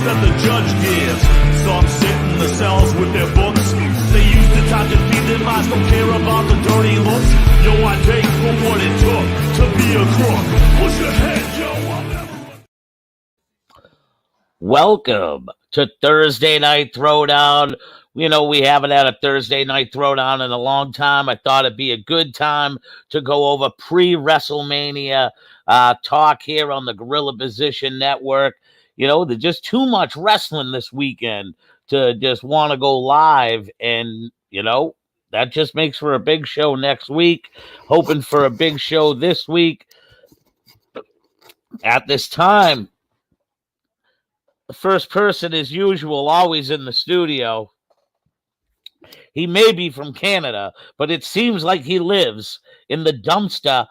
that the judge gives. Some sit in the cells with their books. They use the time to feed their minds, don't care about the dirty looks. Yo, I take for what it took to be a crook. Push ahead, yo, I'll never... Welcome to Thursday Night Throwdown. You know, we haven't had a Thursday Night Throwdown in a long time. I thought it'd be a good time to go over pre-WrestleMania talk here on the Gorilla Position Network. You know, there's just too much wrestling this weekend to just want to go live. And, you know, that just makes for a big show next week. Hoping for a big show this week. At this time, the first person, as usual, always in the studio. He may be from Canada, but it seems like he lives in the dumpster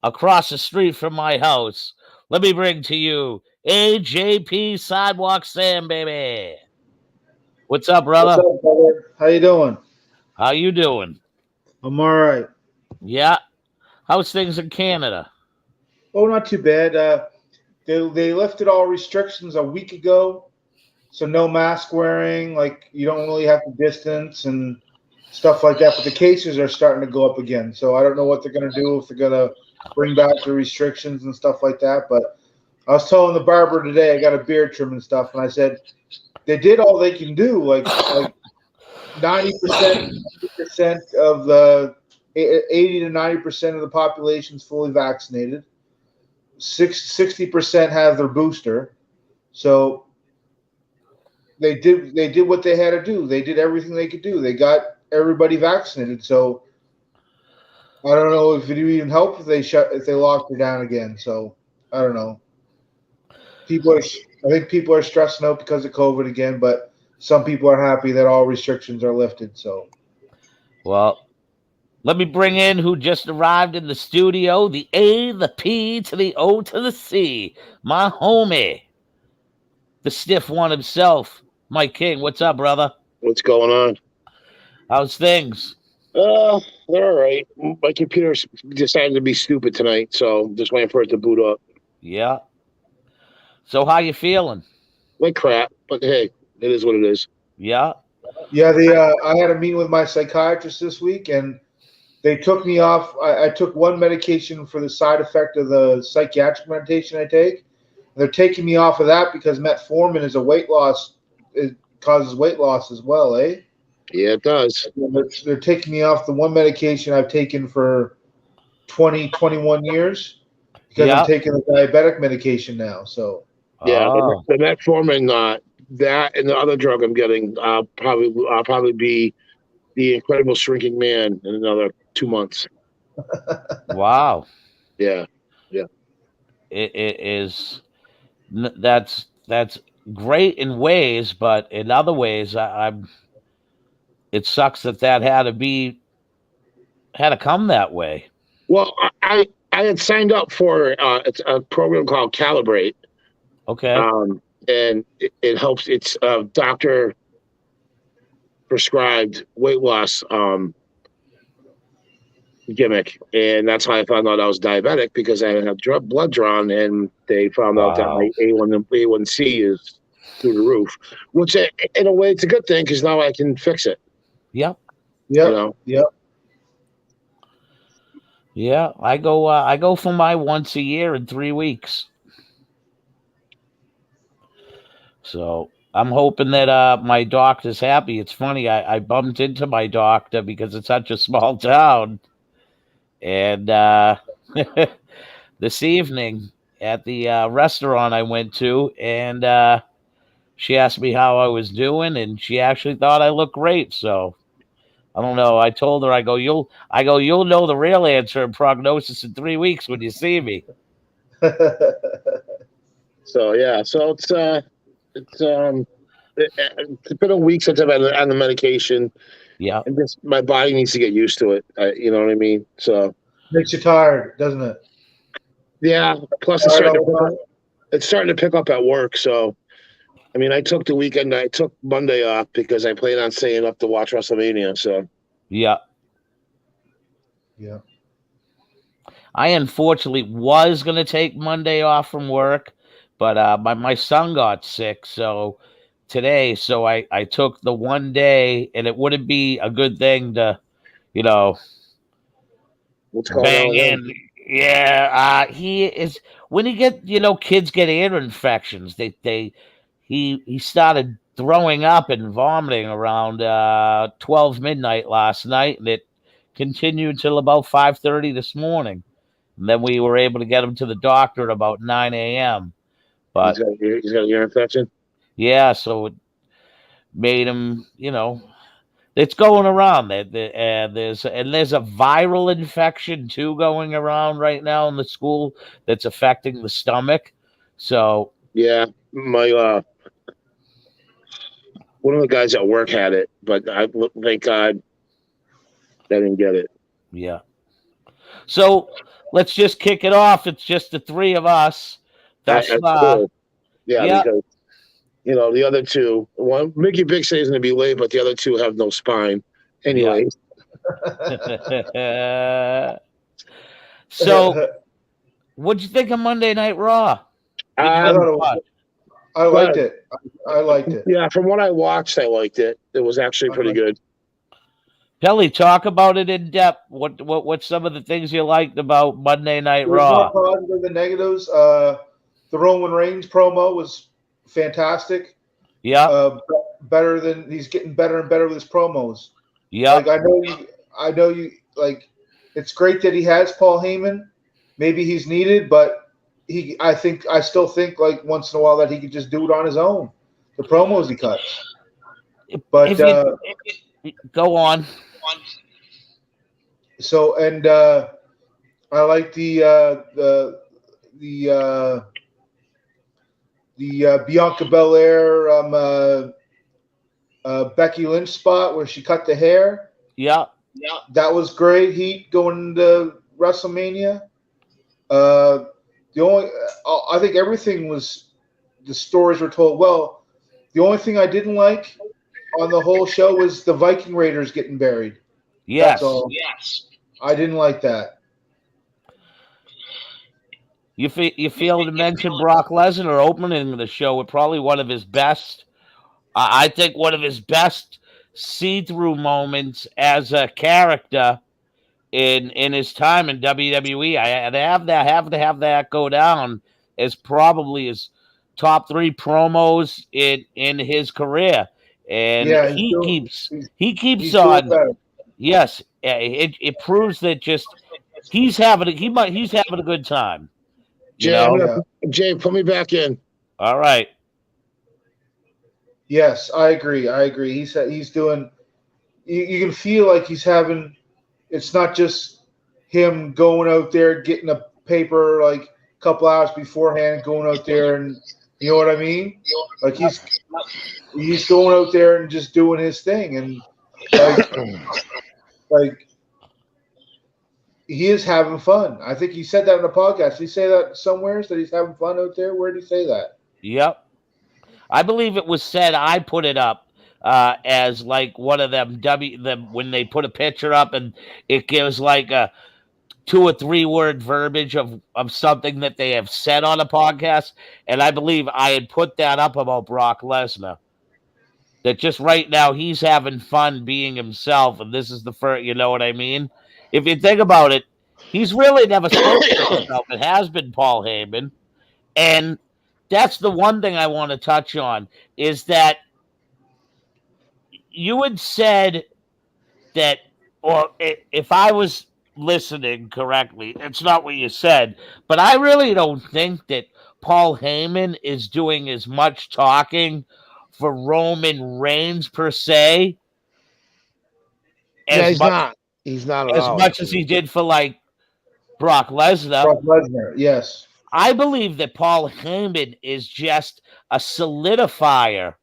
across the street from my house. Let me bring to you AJP Sidewalk Sam, baby. What's up, brother? What's up, brother? How you doing? How you doing? I'm all right. Yeah. How's things in Canada? Oh, not too bad. They lifted all restrictions a week ago, so no mask wearing. Like, you don't really have to distance and stuff like that. But the cases are starting to go up again. So I don't know what they're going to do, if they're going to bring back the restrictions and stuff like that. But I was telling the barber today, I got a beard trim and stuff, and I said they did all they can do. Like 90% of the 80 to 90% of the population is fully vaccinated. 60% have their booster. So they did what they had to do. They did everything they could do. They got everybody vaccinated. So I don't know if it would even help if they locked her down again. So I don't know. I think people are stressing out because of COVID again, but some people are happy that all restrictions are lifted. So, well, let me bring in who just arrived in the studio, the A, the P to the O to the C, my homie, the stiff one himself, Mike King. What's up, brother? What's going on? How's things? They're all right. My computer decided to be stupid tonight, so I'm just waiting for it to boot up. Yeah. So how you feeling? Like crap, but hey, it is what it is. Yeah. Yeah, I had a meeting with my psychiatrist this week, and they took me off. I took one medication for the side effect of the psychiatric medication I take. They're taking me off of that because metformin is it causes weight loss as well, eh? Yeah, it does. They're taking me off the one medication I've taken for 21 years because I'm taking the diabetic medication now. So yeah, the metformin, that and the other drug I'm getting, I'll probably be the Incredible Shrinking Man in another 2 months. Wow. Yeah. It is. That's great in ways, but in other ways, it sucks that had to come that way. Well, I had signed up for it's a program called Calibrate. Okay. And it helps. It's a doctor prescribed weight loss gimmick, and that's how I found out I was diabetic, because I had blood drawn, and they found out that my A1C is through the roof. Which, in a way, it's a good thing, because now I can fix it. Yep. Yep. You know? Yep. Yeah, I go for my once a year in 3 weeks. So I'm hoping that my doctor's happy. It's funny, I bumped into my doctor because it's such a small town. And this evening at the restaurant I went to, and she asked me how I was doing, and she actually thought I looked great. So I don't know. I told her, I go, you'll know the real answer and prognosis in 3 weeks when you see me. So yeah, so it's been a week since I've been on the medication. Yeah, and just my body needs to get used to it. You know what I mean? So makes you tired, doesn't it? Yeah. Plus, it's starting to pick up at work. So, I mean, I took the weekend. I took Monday off because I plan on staying up to watch WrestleMania. So, yeah. Yeah. I unfortunately was going to take Monday off from work, But my son got sick, so today, so I took the one day, and it wouldn't be a good thing to, you know, What's going on bang with him? in. Yeah, he is when he get kids get ear infections. He started throwing up and vomiting around 12 midnight last night, and it continued till about 5:30 this morning. And then we were able to get him to the doctor at about 9 a.m. He's But got an ear infection. yeah, so it made him, it's going around. There's a viral infection too going around right now in the school that's affecting the stomach. So Yeah, my one of the guys at work had it, but thank God they didn't get it. yeah. So let's just kick it off. It's just the three of us thus That's far. cool. Yeah, Yeah. because the other two, one Mickey Big says going to be late, but the other two have no spine. Anyways, So what'd you think of Monday Night Raw? I liked it. I liked it. Yeah, from what I watched, I liked it. It was actually pretty good. Pelly, talk about it in depth. What's some of the things you liked about Monday Night There's Raw? more positive than negatives. The Roman Reigns promo was fantastic. Yeah. Better than he's getting better and better with his promos. Yeah. Like I know you like. It's great that he has Paul Heyman. Maybe he's needed, but I still think like once in a while that he could just do it on his own. The promos he cuts. But go on. So and I like the Bianca Belair Becky Lynch spot where she cut the hair. Yeah. That was great heat going into WrestleMania. I think everything the stories were told well. The only thing I didn't like on the whole show was the Viking Raiders getting buried. Yes. That's all. Yes. I didn't like that. You feel to mention Brock Lesnar opening the show with probably one of his best, I think one of his best see-through moments as a character in his time in WWE. I have to have that go down as probably his top 3 promos in his career. And Yeah, he keeps on. Yes, it proves that just he's having a good time. Jay, put me back in. All right. Yes, I agree. He's doing. You can feel like he's having. It's not just him going out there getting a paper like a couple hours beforehand, going out there and you know what I mean. Like he's going out there and just doing his thing and like he is having fun. I think he said that in the podcast. Did he say that somewhere that he's having fun out there? Where did he say that? Yep. I believe it was said. I put it up as like one of them when they put a picture up and it gives like a 2 or 3 word verbiage of something that they have said on a podcast. And I believe I had put that up about Brock Lesnar. That just right now he's having fun being himself, and this is the first. You know what I mean? If you think about it, he's really never spoken to himself. It has been Paul Heyman, and that's the one thing I want to touch on is that you had said that, or if I was listening correctly, it's not what you said, but I really don't think that Paul Heyman is doing as much talking for Roman Reigns per se. He's not at as all, much as he did for like Brock Lesnar. Brock Lesnar, yes. I believe that Paul Heyman is just a solidifier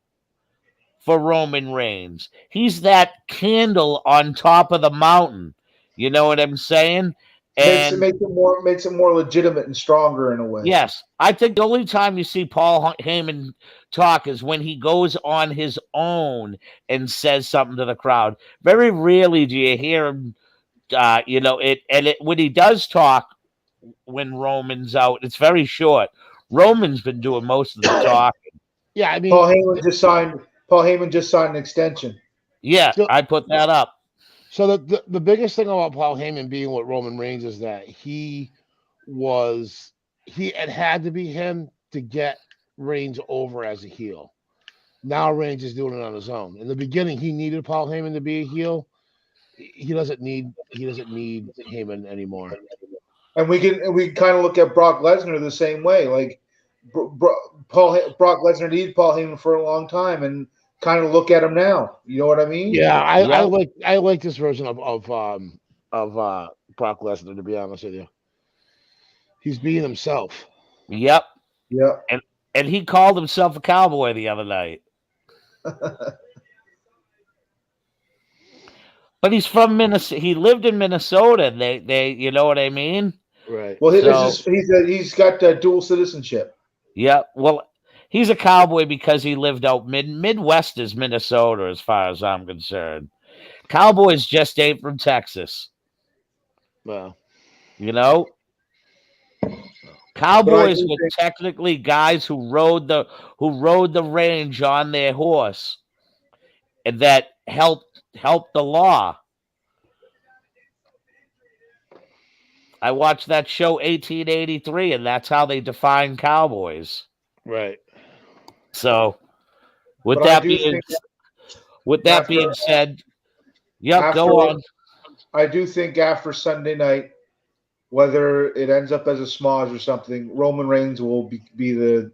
for Roman Reigns. He's that candle on top of the mountain. You know what I'm saying? And makes it more legitimate and stronger in a way. Yes. I think the only time you see Paul Heyman talk is when he goes on his own and says something to the crowd. Very rarely do you hear him, when he does talk when Roman's out, it's very short. Roman's been doing most of the talking. Yeah, I mean, Paul Heyman just signed an extension. Yeah, So- I put that up. so the biggest thing about Paul Heyman being with Roman Reigns is that it had to be him to get Reigns over as a heel. Now Reigns is doing it on his own. In the beginning, he needed Paul Heyman to be a heel. He doesn't need Heyman anymore. And we can kind of look at Brock Lesnar the same way. Like Brock Lesnar needed Paul Heyman for a long time, and kind of look at him now. You know what I mean? Yeah, I Yeah. I like this version of Brock Lesnar, to be honest with you. He's being himself. Yep. Yeah. And he called himself a cowboy the other night. But he's from Minnesota. He lived in Minnesota. And they you know what I mean? Right. Well, So- he's got dual citizenship. Yeah. Well, he's a cowboy because he lived out Midwest is Minnesota, as far as I'm concerned. Cowboys just ain't from Texas. Well, You know? Cowboys do were think- technically guys who rode the range on their horse, and that helped the law. I watched that show 1883, and that's how they define cowboys. right. So, with But I that do being think after- said, yep, go after- on. I do think after Sunday night, whether it ends up as a smudge or something, Roman Reigns will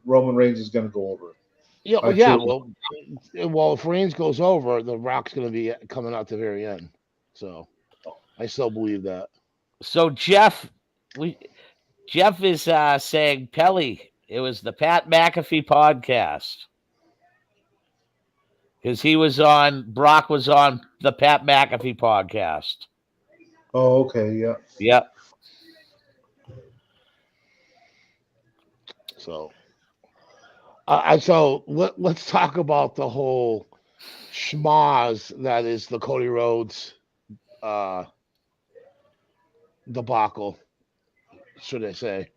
Roman Reigns is going to go over. Yeah, I yeah. choose- Well, if Reigns goes over, The Rock's going to be coming out the very end. So, I still believe that. So Jeff is saying, Pelly, it was the Pat McAfee podcast. Because Brock was on the Pat McAfee podcast. Oh, okay, yeah. Yep. So, let's talk about the whole schmoz that is the Cody Rhodes debacle, should I say?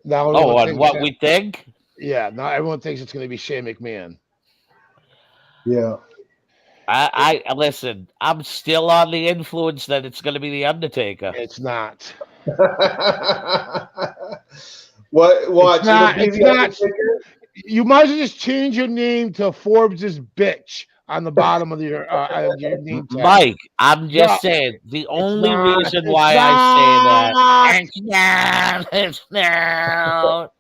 Now, Oh, everyone on thinks what that- we think? yeah, now everyone thinks it's going to be Shane McMahon. Yeah. I listen, I'm still on the influence that it's going to be The Undertaker. It's not. What? Watch. not- It'll be it's the not- Undertaker. You might as well just change your name to Forbes's bitch on the bottom of your name tag. Mike, I'm just Yeah. saying, the only not- reason it's why I say that. It's not.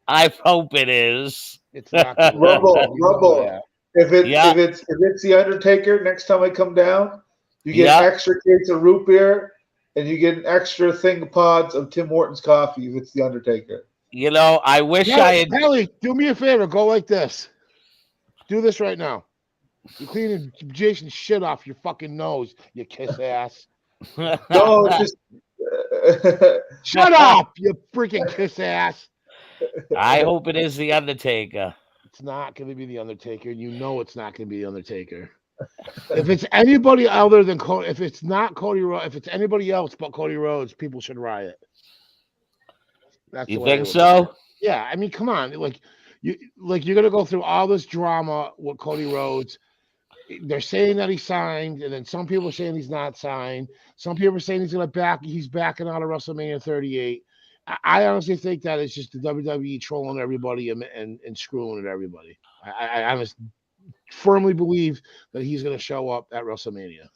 I hope it is. It's not. Rumble. Yeah. If Yeah. it's the Undertaker, next time I come down, you get Yeah. an extra case of root beer, and you get an extra thing of pods of Tim Hortons coffee. If it's the Undertaker. You know, I wish I had. Kelly, do me a favor. Go like this. Do this right now. You're cleaning Jason's shit off your fucking nose, you kiss ass. No, just Shut up, you freaking kiss ass. I hope it is the Undertaker. It's not going to be the Undertaker. You know it's not going to be the Undertaker. If it's anybody other than Cody, if it's not Cody Rhodes, if it's anybody else but Cody Rhodes, people should riot. That's You the way I think would so? look at it. Yeah, I mean, come on, you're gonna go through all this drama with Cody Rhodes. They're saying that he signed, and then some people are saying he's not signed. Some people are saying he's backing out of WrestleMania 38. I honestly think that it's just the WWE trolling everybody and screwing at everybody. I honestly firmly believe that he's going to show up at WrestleMania.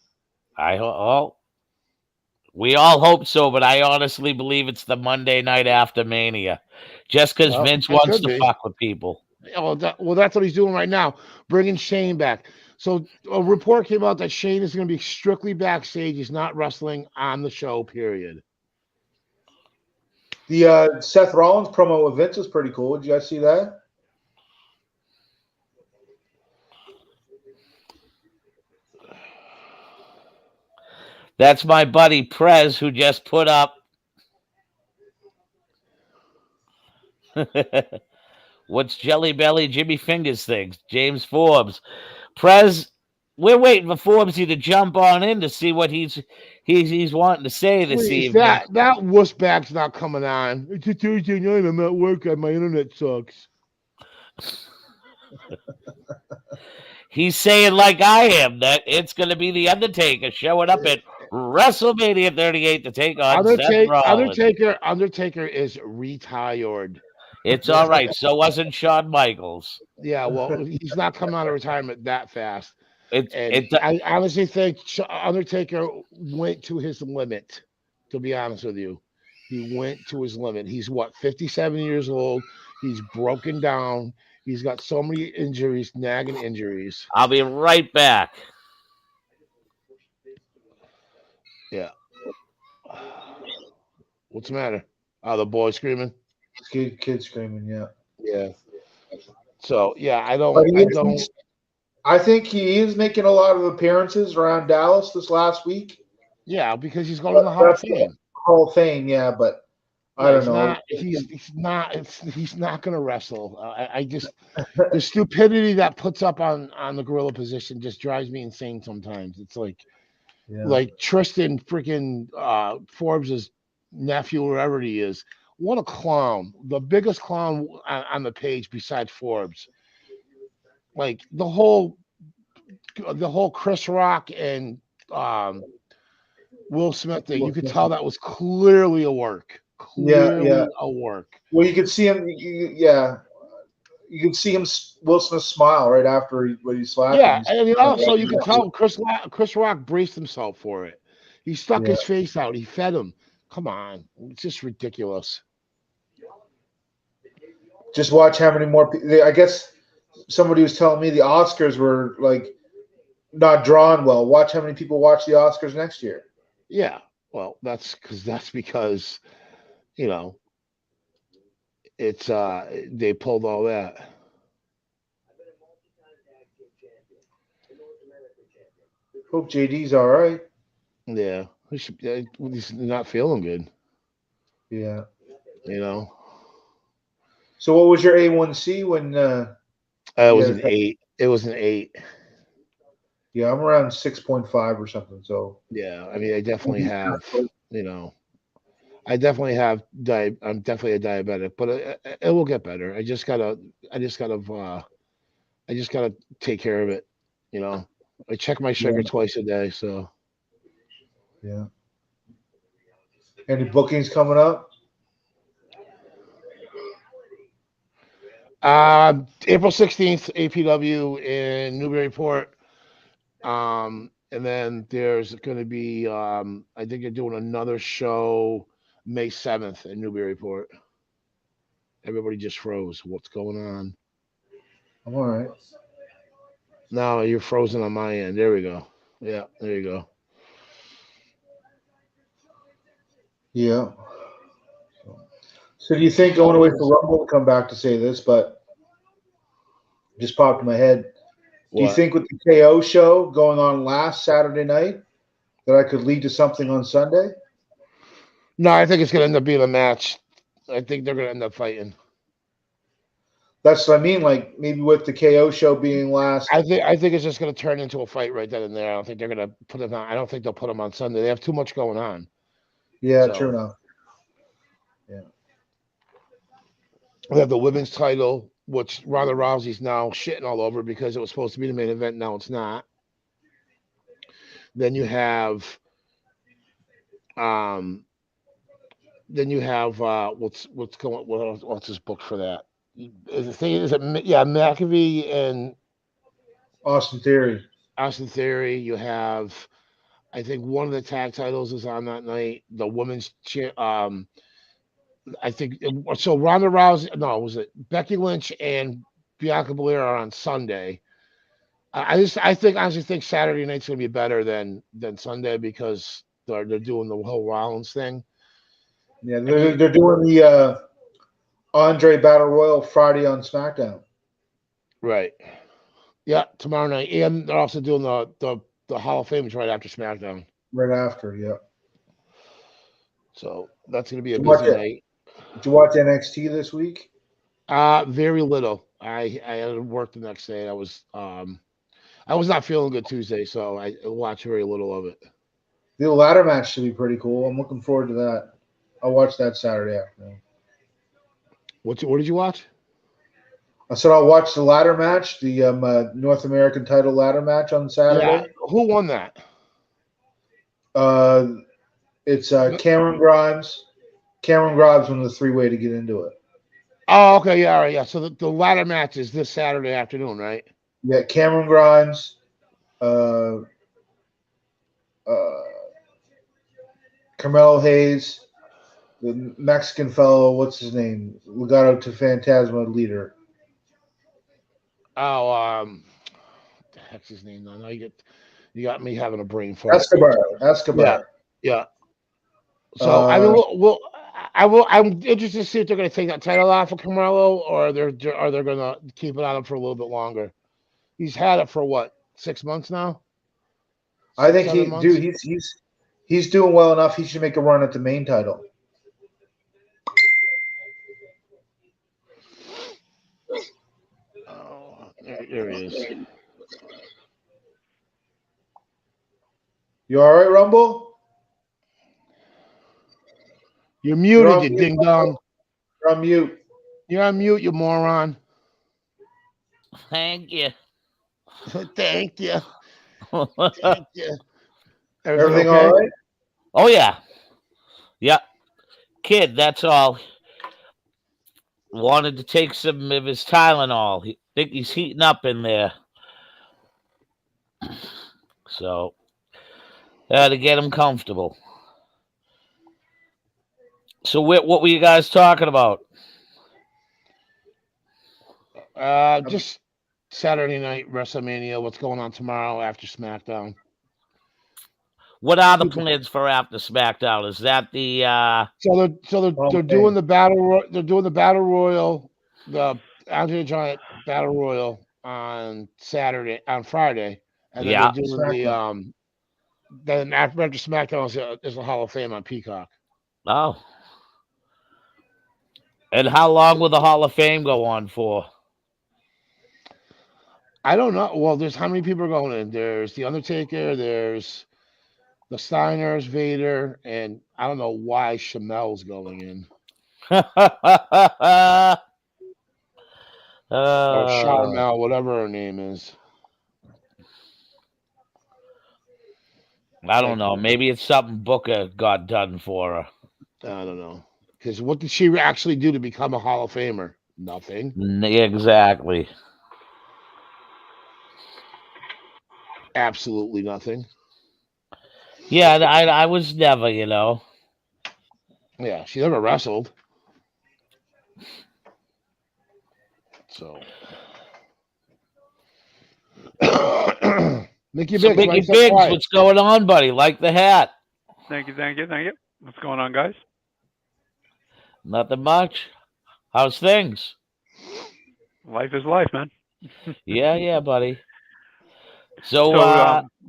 We all hope so, but I honestly believe it's the Monday night after Mania, just because Well, Vince it wants could to be. fuck with people. Well, that's what he's doing right now, bringing Shane back. So a report came out that Shane is going to be strictly backstage. He's not wrestling on the show, period. the Seth Rollins promo with Vince was pretty cool. Did you guys see that? That's my buddy Prez, who just put up. What's Jelly Belly Jimmy Fingers things? James Forbes. Prez, we're waiting for Forbesy to jump on in to see what he's wanting to say this Please, evening. that wuss bag's not coming on. It's a Tuesday night. I'm at work and my internet sucks. He's saying, like I am, that it's going to be The Undertaker showing up at WrestleMania 38 to take on Seth Rollins. Undertaker is retired. It's all right. So wasn't Shawn Michaels. Yeah, well, he's not coming out of retirement that fast. I honestly think Undertaker went to his limit, to be honest with you. He went to his limit. He's, 57 years old. He's broken down. He's got so many injuries, nagging injuries. I'll be right back. Yeah. What's the matter? Oh, the boy screaming? Kid screaming, yeah. Yeah. So, yeah, I think he is making a lot of appearances around Dallas this last week. Yeah, because he's going to the Hall of Fame. Hall of Fame, yeah, but I don't know. He's not going to wrestle. I just the stupidity that puts up on the gorilla position just drives me insane sometimes. It's like Tristan freaking Forbes' nephew, wherever he is. What a clown! The biggest clown on the page besides Forbes. Like the whole Chris Rock and Will Smith thing, you could tell that was clearly a work. A work. Well, you could see him. You could see him. Will Smith smile right after when he slapped. Yeah, and also you can tell Chris Rock braced himself for it. He stuck his face out. He fed him. Come on, it's just ridiculous. Just watch how many more. I guess somebody was telling me the Oscars were like not drawn well. Watch how many people watch the Oscars next year. Yeah, well, that's because it's they pulled all that. Hope JD's all right. Yeah, he's not feeling good. Yeah, So what was your A1C when? It was an 8. It was an 8. Yeah, I'm around 6.5 or something. So yeah, I mean, I definitely have. I definitely have. I'm definitely a diabetic, but it will get better. I just gotta take care of it. I check my sugar twice a day. So. Yeah. Any bookings coming up? April 16th, APW in Newburyport. And then there's going to be, I think they're doing another show May 7th in Newburyport. Everybody just froze. What's going on? I'm all right. No, you're frozen on my end. There we go. Yeah, there you go. Yeah. So do you think going away for Rumble will come back to say this, but just popped in my head. Do you think with the KO show going on last Saturday night that I could lead to something on Sunday? No, I think it's going to end up being a match. I think they're going to end up fighting. That's what I mean. Like maybe with the KO show being last. I think it's just going to turn into a fight right then and there. I don't think they're going to put them on. I don't think they'll put them on Sunday. They have too much going on. Yeah, true enough. Yeah. We have the women's title, which Ronda Rousey's now shitting all over because it was supposed to be the main event. Now it's not. Then you have what's this book for that? McAfee and Austin Theory. You have, I think one of the tag titles is on that night. The women's I think so. Ronda Rousey, no, was it Becky Lynch and Bianca Belair are on Sunday. I honestly think Saturday night's gonna be better than Sunday because they're doing the whole Rollins thing. Yeah, they're doing the Andre Battle Royal Friday on SmackDown. Right. Yeah, tomorrow night, and they're also doing the Hall of Fame right after SmackDown. Right after, yeah. So that's gonna be a busy night. Did you watch NXT this week? Very little. I had to work the next day. I I was not feeling good Tuesday, so I watched very little of it. The ladder match should be pretty cool. I'm looking forward to that. I'll watch that Saturday afternoon. What did you watch? I said I'll watch the ladder match, the North American title ladder match on Saturday. Yeah. Who won that? It's Cameron Grimes. Cameron Grimes won the 3-way to get into it. Oh, okay, yeah, all right, yeah. So the ladder match is this Saturday afternoon, right? Yeah, Cameron Grimes, Carmelo Hayes, the Mexican fellow, what's his name? Legado to Fantasma leader. Oh, what the heck's his name? No, you got me having a brain fart. Escobar. Yeah. So I mean, I'm interested to see if they're going to take that title off of Carmelo, or they're going to keep it on him for a little bit longer. He's had it for what, 6 months now? I think he's doing well enough. He should make a run at the main title. Oh, there he is. You all right, Rumble? You're muted, you ding dong. You're on mute. You're on mute, you moron. Thank you. Thank you. Thank you. Everything okay? all right? Oh yeah. Yep. Kid, that's all. Wanted to take some of his Tylenol. He think he's heating up in there. So had to get him comfortable. So what were you guys talking about? Just Saturday night WrestleMania. What's going on tomorrow after SmackDown? What are the plans for after SmackDown? Is that the they're doing the battle? They're doing the battle royal, the Andre the Giant battle royal on Friday, and then they're doing then after SmackDown is a Hall of Fame on Peacock. Oh. And how long will the Hall of Fame go on for? I don't know. Well, there's how many people are going in? There's The Undertaker, there's the Steiners, Vader, and I don't know why Chamel's going in. Or Charmel, whatever her name is. I don't know. Maybe it's something Booker got done for her. I don't know. Because what did she actually do to become a Hall of Famer? Nothing. Exactly. Absolutely nothing. Yeah, I was never, you know. Yeah, she never wrestled. So. Mickey Biggs, what's going on, buddy? Like the hat. Thank you. What's going on, guys? Nothing much. How's things? Life is life, man. Yeah, buddy. So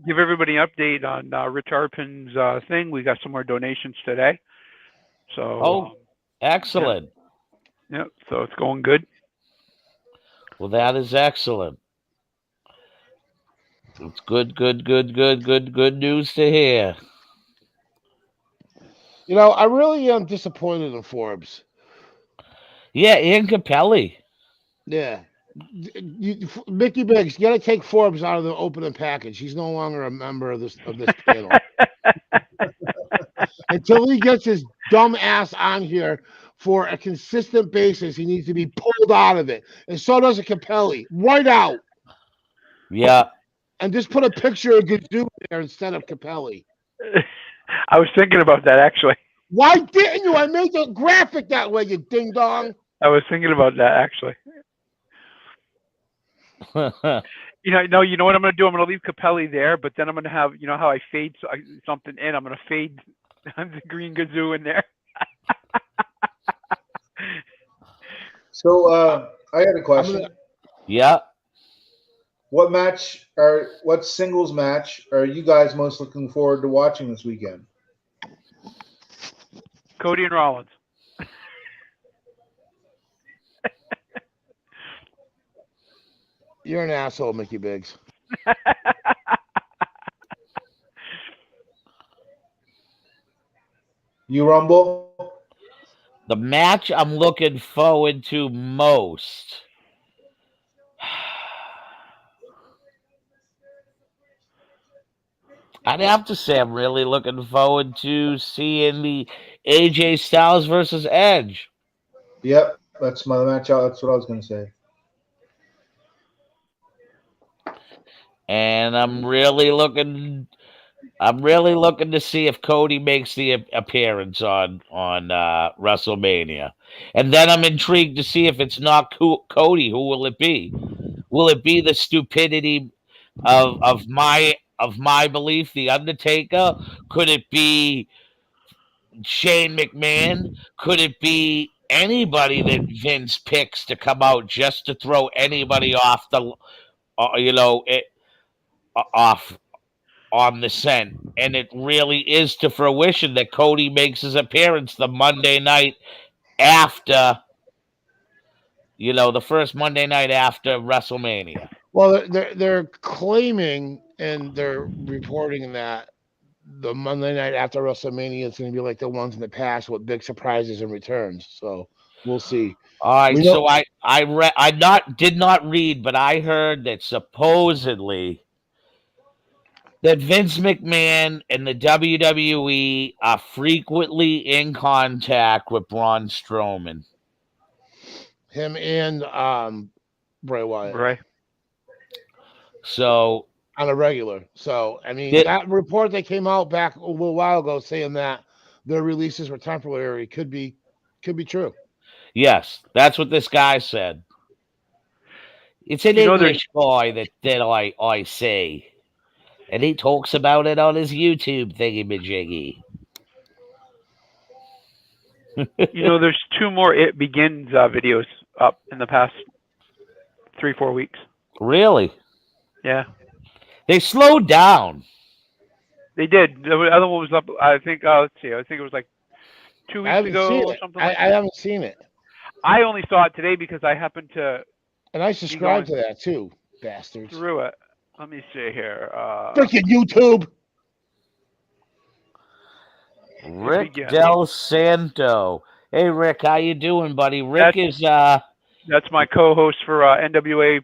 give everybody an update on Rich Arpin's thing. We got some more donations today. So excellent. Yeah, so it's going good. Well, that is excellent. It's good news to hear. You know, I really am disappointed in Forbes. Yeah, Ian Capelli. Yeah. Mickey Biggs, you got to take Forbes out of the opening package. He's no longer a member of this panel. Until he gets his dumb ass on here for a consistent basis, he needs to be pulled out of it. And so does a Capelli. Right out. Yeah. And just put a picture of Gazoo there instead of Capelli. I was thinking about that, actually. Why didn't you? I made the graphic that way, you ding dong. I was thinking about that, actually. You know what I'm going to do? I'm going to leave Capelli there, but then I'm going to have, you know how I fade something in? I'm going to fade the green Gazoo in there. So I had a question. Yeah. What singles match are you guys most looking forward to watching this weekend? Cody and Rollins. You're an asshole, Mickey Biggs. You Rumble? The match I'm looking forward to most. I'd have to say I'm really looking forward to seeing the AJ Styles versus Edge. Yep, that's my match. That's what I was gonna say. And I'm really looking to see if Cody makes the appearance on WrestleMania. And then I'm intrigued to see if it's not Cody, who will it be? Will it be the stupidity of my belief, The Undertaker? Could it be Shane McMahon? Could it be anybody that Vince picks to come out just to throw anybody off the off on the scent? And it really is to fruition that Cody makes his appearance the Monday night after, the first Monday night after WrestleMania. Well, they're claiming and they're reporting that the Monday night after WrestleMania is going to be like the ones in the past with big surprises and returns. So we'll see. All right, We know- so did not read, but I heard that supposedly that Vince McMahon and the WWE are frequently in contact with Braun Strowman. Him and Bray Wyatt. Right. So On a regular. So, I mean, Did- that report that came out back a little while ago saying that their releases were temporary could be true. yes, that's what this guy said. It's an English guy that I see. And he talks about it on his YouTube thingy-majiggy. There's 2 more It Begins videos up in the past 3-4 weeks. Really? Yeah. They slowed down. They did. The other one was up, I think, let's see, I think it was like 2 weeks ago or something like that. I haven't seen it. I only saw it today because I happened to And I subscribe to that too, bastards. through it. Let me see here. Freaking YouTube. Rick Del Santo. Hey, Rick, how you doing, buddy? Rick is That's my co-host for NWA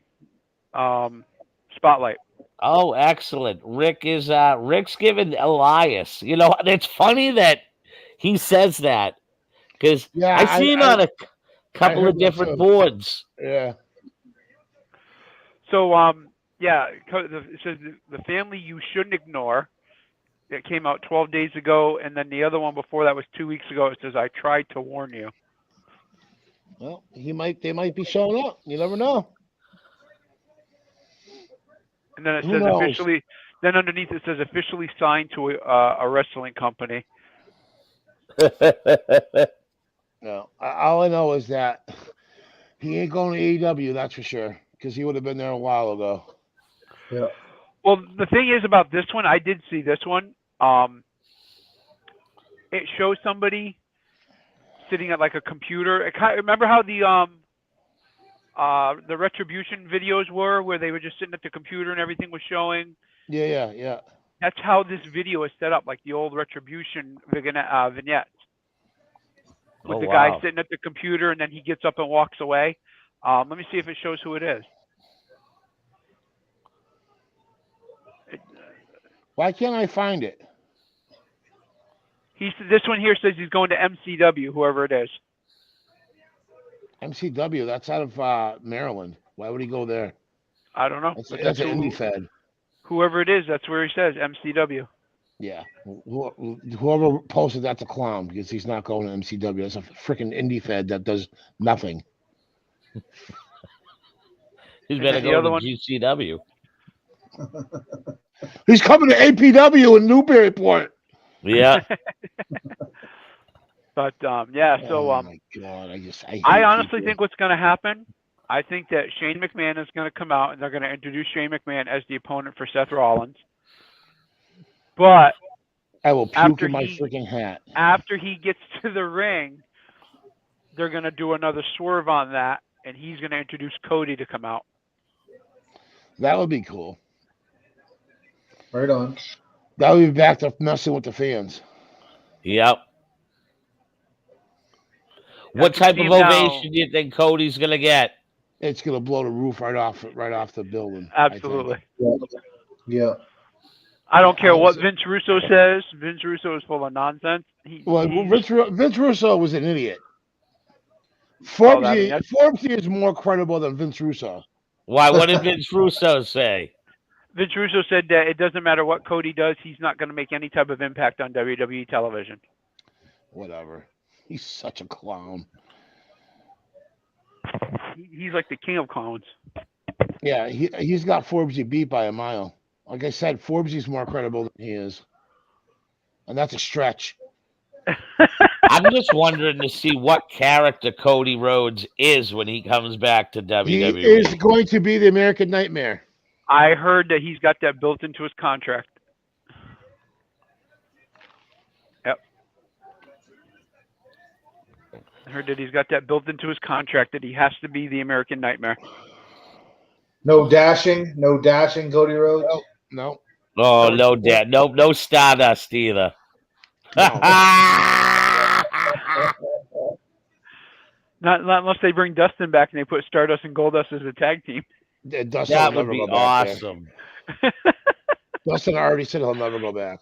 Spotlight. Oh, excellent. Rick's giving Elias. It's funny that he says that because I seen on a couple of different boards. Yeah. So, it says The Family You Shouldn't Ignore. It came out 12 days ago, and then the other one before that was 2 weeks ago. It says, I Tried to Warn You. Well, they might be showing up. You never know. And then it says officially. Then underneath it says officially signed to a wrestling company. No, all I know is that he ain't going to AEW. That's for sure, because he would have been there a while ago. Yeah. Well, the thing is about this one, I did see this one. It shows somebody sitting at like a computer. Remember how the Retribution videos were, where they were just sitting at the computer and everything was showing? Yeah. That's how this video is set up, like the old Retribution vignettes. With the guy sitting at the computer, and then he gets up and walks away. Let me see if it shows who it is. Why can't I find it? This one here says he's going to MCW, whoever it is. MCW, that's out of Maryland. Why would he go there? I don't know. That's an indie fed. Whoever it is, that's where he says MCW. Yeah. Whoever posted that's a clown, because he's not going to MCW. That's a freaking indie fed that does nothing. He's better go to GCW. He's coming to APW in Newburyport. Yeah. But yeah, so oh my God, I honestly think what's going to happen, I think that Shane McMahon is going to come out and they're going to introduce Shane McMahon as the opponent for Seth Rollins. But I will puke in my freaking hat. After he gets to the ring, they're going to do another swerve on that, and he's going to introduce Cody to come out. That would be cool. Right on. That'll be back to messing with the fans. Yep. Yeah, What I can type see of him now. ovation do you think Cody's gonna get? It's gonna blow the roof right off the building. Absolutely. Yeah. I don't care what Honestly. Vince Russo says. Vince Russo is full of nonsense. Well, He's- Vince Russo was an idiot. Well, I mean, Forbes is more credible than Vince Russo. Why? What did Vince Russo say? Vince Russo said that it doesn't matter what Cody does, he's not going to make any type of impact on WWE television. Whatever. He's such a clown. He's like the king of clowns. Yeah, he's got Forbesy beat by a mile. Like I said, Forbesy's more credible than he is, and that's a stretch. I'm just wondering to see what character Cody Rhodes is when he comes back to WWE. He is going to be the American Nightmare. I heard that he's got that built into his contract. Yep. I heard that he's got that built into his contract that he has to be the American Nightmare. No dashing, Cody Rhodes. No. Oh, no, Dad. No Stardust either. No. Not unless they bring Dustin back and they put Stardust and Goldust as a tag team. Dustin That will would never be go back awesome. there. Dustin already said he'll never go back.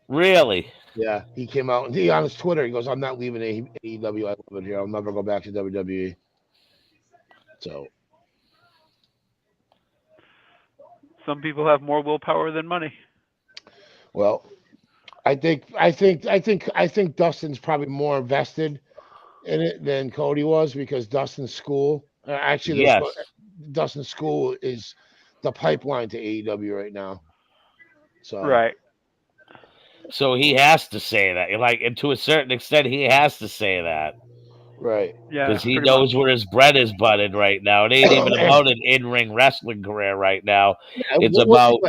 Really? Yeah, he came out and on his Twitter, he goes, "I'm not leaving AEW. I love it here. I'll never go back to WWE." So Some people have more willpower than money. well, I think Dustin's probably more invested in it than Cody was because Dustin's school. Yes. Dustin's school is the pipeline to AEW right now. So Right. So he has to say that. Like, and to a certain extent, he has to say that. right. Yeah. Because he pretty knows much. where his bread is buttered right now. It ain't even about an in-ring wrestling career right now. It's about...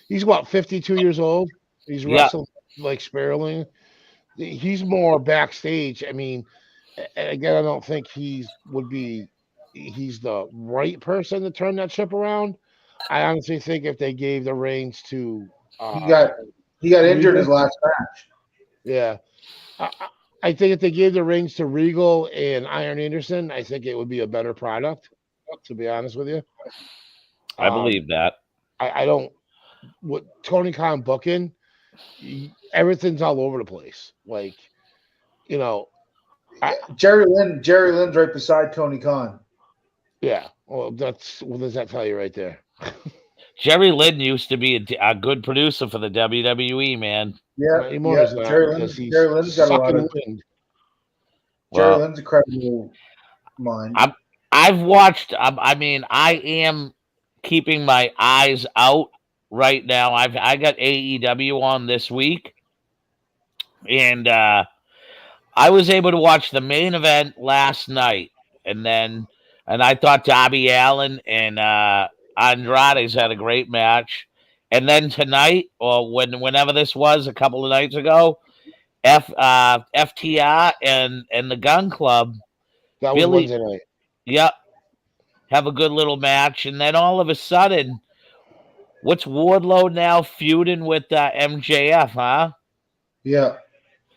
He's what, 52 years old? He's Yeah. wrestling like Sperling. He's more backstage. I mean, again, I don't think he's the right person to turn that ship around. I honestly think if they gave the reins to He got injured his last match. yeah. I think if they gave the reins to Regal and Iron Anderson, I think it would be a better product, to be honest with you. I believe that. I don't with Tony Khan booking, everything's all over the place. Like, you know, Jerry Lynn's right beside Tony Khan. yeah. Well, what does that tell you right there? Jerry Lynn used to be a good producer for the WWE, man. Yeah, Not anymore, he's not, Jerry because he's Lynn's got a lot sucking of. wind. Jerry Well, Lynn's a credible mind. I've watched. I mean, I am keeping my eyes out right now. I got AEW on this week, and I was able to watch the main event last night, and I thought Darby Allin and Andrade's had a great match, and then tonight, or whenever this was, a couple of nights ago, FTR and the Gun Club. That was Billy- Wednesday night. Yep. Have a good little match. And then all of a sudden, what's Wardlow now feuding with MJF, huh? Yeah.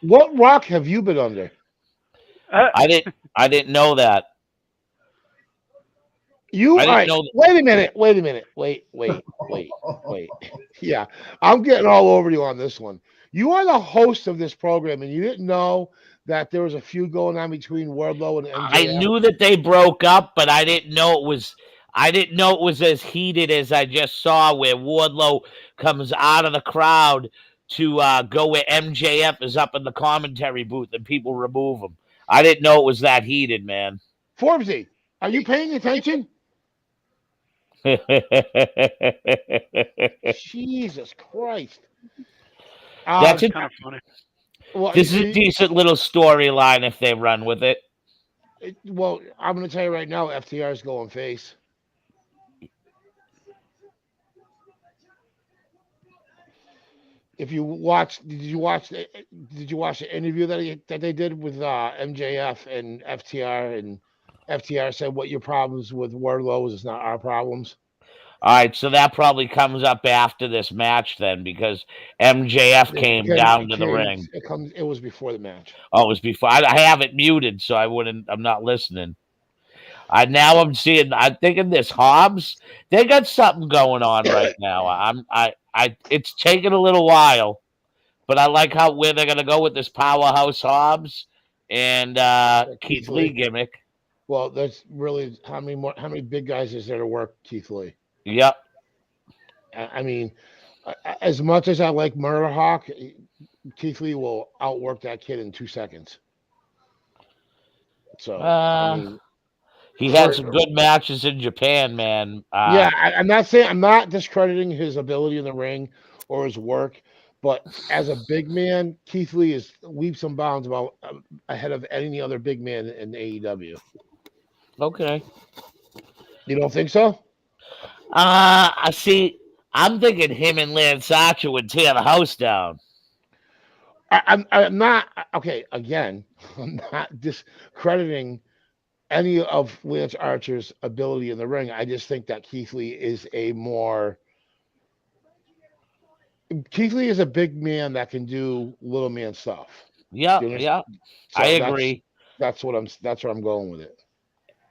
What rock have you been under? I didn't know that. You I didn't all right, know that- wait a minute. Wait. Yeah, I'm getting all over you on this one. You are the host of this program, and you didn't know that there was a feud going on between Wardlow and MJF. I knew that they broke up, but I didn't know it was as heated as I just saw, where Wardlow comes out of the crowd to go where MJF is up in the commentary booth and people remove him. I didn't know it was that heated, man. Forbesy, are you paying attention? Jesus Christ. That's It's kind of funny. Well, This is a decent little storyline if they run with it. Well, I'm going to tell you right now, FTR is going face. If you watch, did you watch the interview that they did with MJF and FTR? And FTR said, "What your problems with Wardlow is not our problems." All right, so that probably comes up after this match then, because MJF came down to the ring. It was before the match. Oh, it was before. I have it muted, so I'm not listening. I'm thinking this Hobbs. They got something going on right now. It's taking a little while, but I like where they're gonna go with this powerhouse Hobbs and Keith Lee gimmick. Well, there's really how many big guys is there to work Keith Lee? Yep. I mean, as much as I like Murder Hawk, Keith Lee will outwork that kid in 2 seconds. So I mean, he had some good matches in Japan, man. I'm not discrediting his ability in the ring or his work, but as a big man, Keith Lee is leaps and bounds about ahead of any other big man in AEW. Okay. You don't think so? I see. I'm thinking him and Lance Archer would tear the house down. I'm not okay. Again, I'm not discrediting any of Lance Archer's ability in the ring. I just think that Keith Lee is a big man that can do little man stuff. Yeah. So I agree. That's where I'm going with it.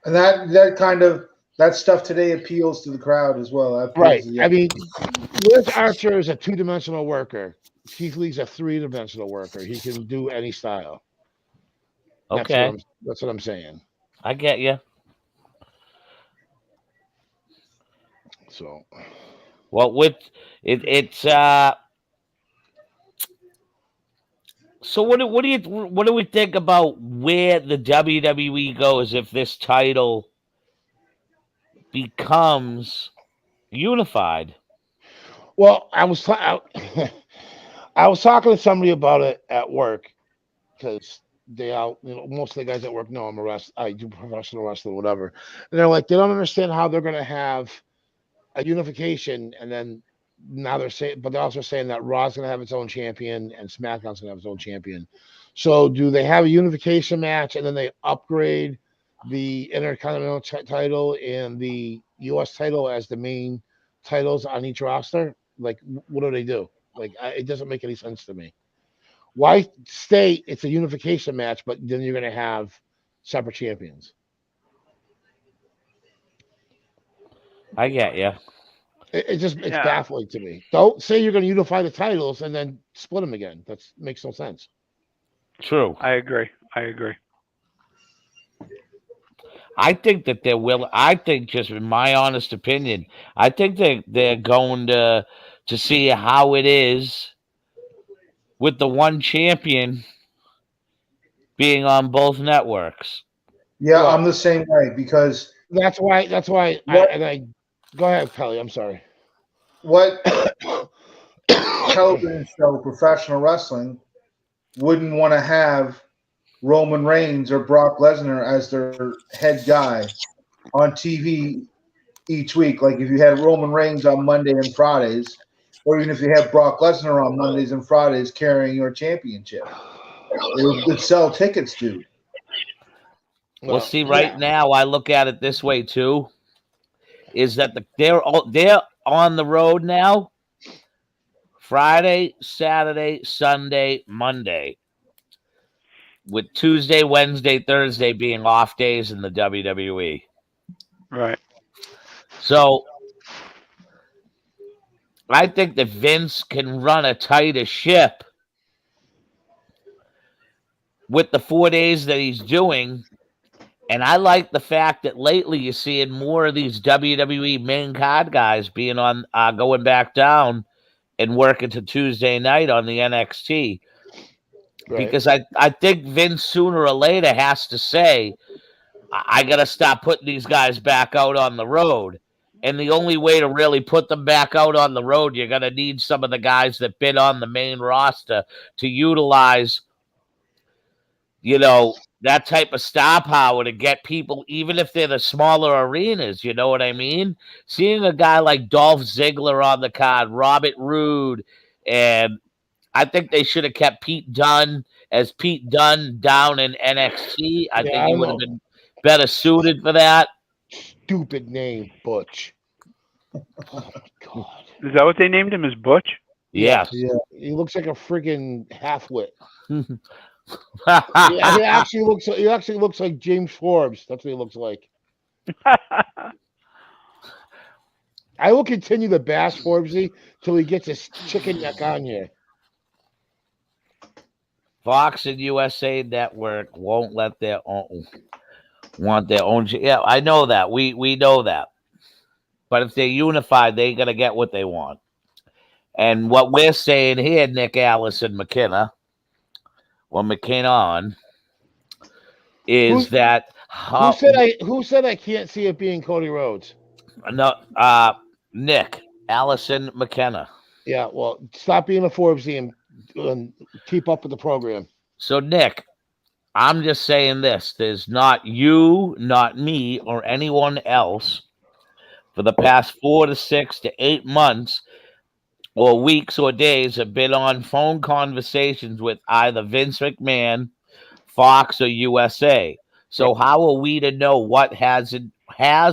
And that stuff today appeals to the crowd as well. Right. I mean, Lance Archer is a 2-dimensional worker. Keith Lee's a 3-dimensional worker. He can do any style. Okay. That's what I'm saying. I get you. So, well, with it's so what do we think about where the WWE goes if this title becomes unified? Well, I was talking to somebody about it at work because most of the guys at work know I'm a wrestler. I do professional wrestling, whatever. And they're like, they don't understand how they're going to have a unification, and then now they're saying, but they're also saying that Raw's going to have its own champion and SmackDown's going to have its own champion. So, do they have a unification match and then they upgrade the Intercontinental title and the U.S. title as the main titles on each roster? Like, what do they do? Like, it doesn't make any sense to me. Why stay? It's a unification match, but then you're going to have separate champions. I get you. It's baffling to me. Don't say you're going to unify the titles and then split them again. That makes no sense. True. I agree. I think that they will. I think, just in my honest opinion, I think they're going to see how it is with the one champion being on both networks. Yeah, I'm the same way because that's why. Go ahead, Kelly. I'm sorry. What television show, professional wrestling, wouldn't want to have Roman Reigns or Brock Lesnar as their head guy on TV each week? Like if you had Roman Reigns on Monday and Fridays, or even if you had Brock Lesnar on Mondays and Fridays carrying your championship, it would sell tickets, dude. Well, see, right now I look at it this way too. Is that they're on the road now? Friday, Saturday, Sunday, Monday, with Tuesday, Wednesday, Thursday being off days in the WWE. Right. So I think that Vince can run a tighter ship with the 4 days that he's doing. And I like the fact that lately you're seeing more of these WWE main card guys being on, going back down and working to Tuesday night on the NXT. Right. Because I think Vince sooner or later has to say, I got to stop putting these guys back out on the road. And the only way to really put them back out on the road, you're going to need some of the guys that been on the main roster to utilize, that type of star power to get people, even if they're the smaller arenas, you know what I mean? Seeing a guy like Dolph Ziggler on the card, Robert Roode, and I think they should have kept Pete Dunne as Pete Dunne down in NXT. I think he would have been better suited for that. Stupid name, Butch. Oh my god. Is that what they named him? As Butch? Yes. Yeah. He looks like a freaking half-wit. He I actually looks like James Forbes. That's what he looks like. I will continue to bash Forbesy till he gets his chicken neck on here. Fox and USA Network won't let their own want their own. Yeah, I know that. We know that. But if they're unified, they're gonna get what they want. And what we're saying here, Nick Allison McKenna, or McKinnon, is that Who said I can't see it being Cody Rhodes? no Nick Allison McKenna. Yeah, well, stop being a Forbesy and keep up with the program. So Nick, I'm just saying this. There's not you, not me, or anyone else for the past 4 to 6 to 8 months or weeks or days have been on phone conversations with either Vince McMahon, Fox, or USA. So how are we to know what has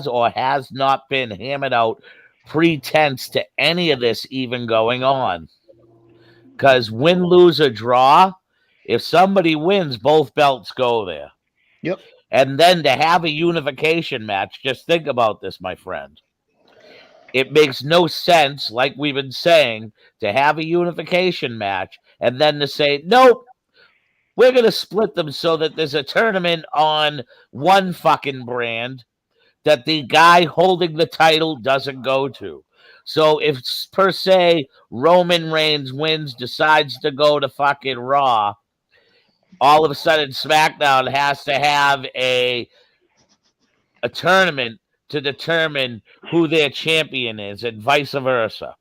or has not been hammered out pretense to any of this even going on? Because win, lose, or draw, if somebody wins, both belts go there. Yep. And then to have a unification match, just think about this, my friend. It makes no sense, like we've been saying, to have a unification match and then to say, nope, we're going to split them so that there's a tournament on one fucking brand that the guy holding the title doesn't go to. So if, per se, Roman Reigns wins, decides to go to fucking Raw, all of a sudden SmackDown has to have a tournament to determine who their champion is and vice versa.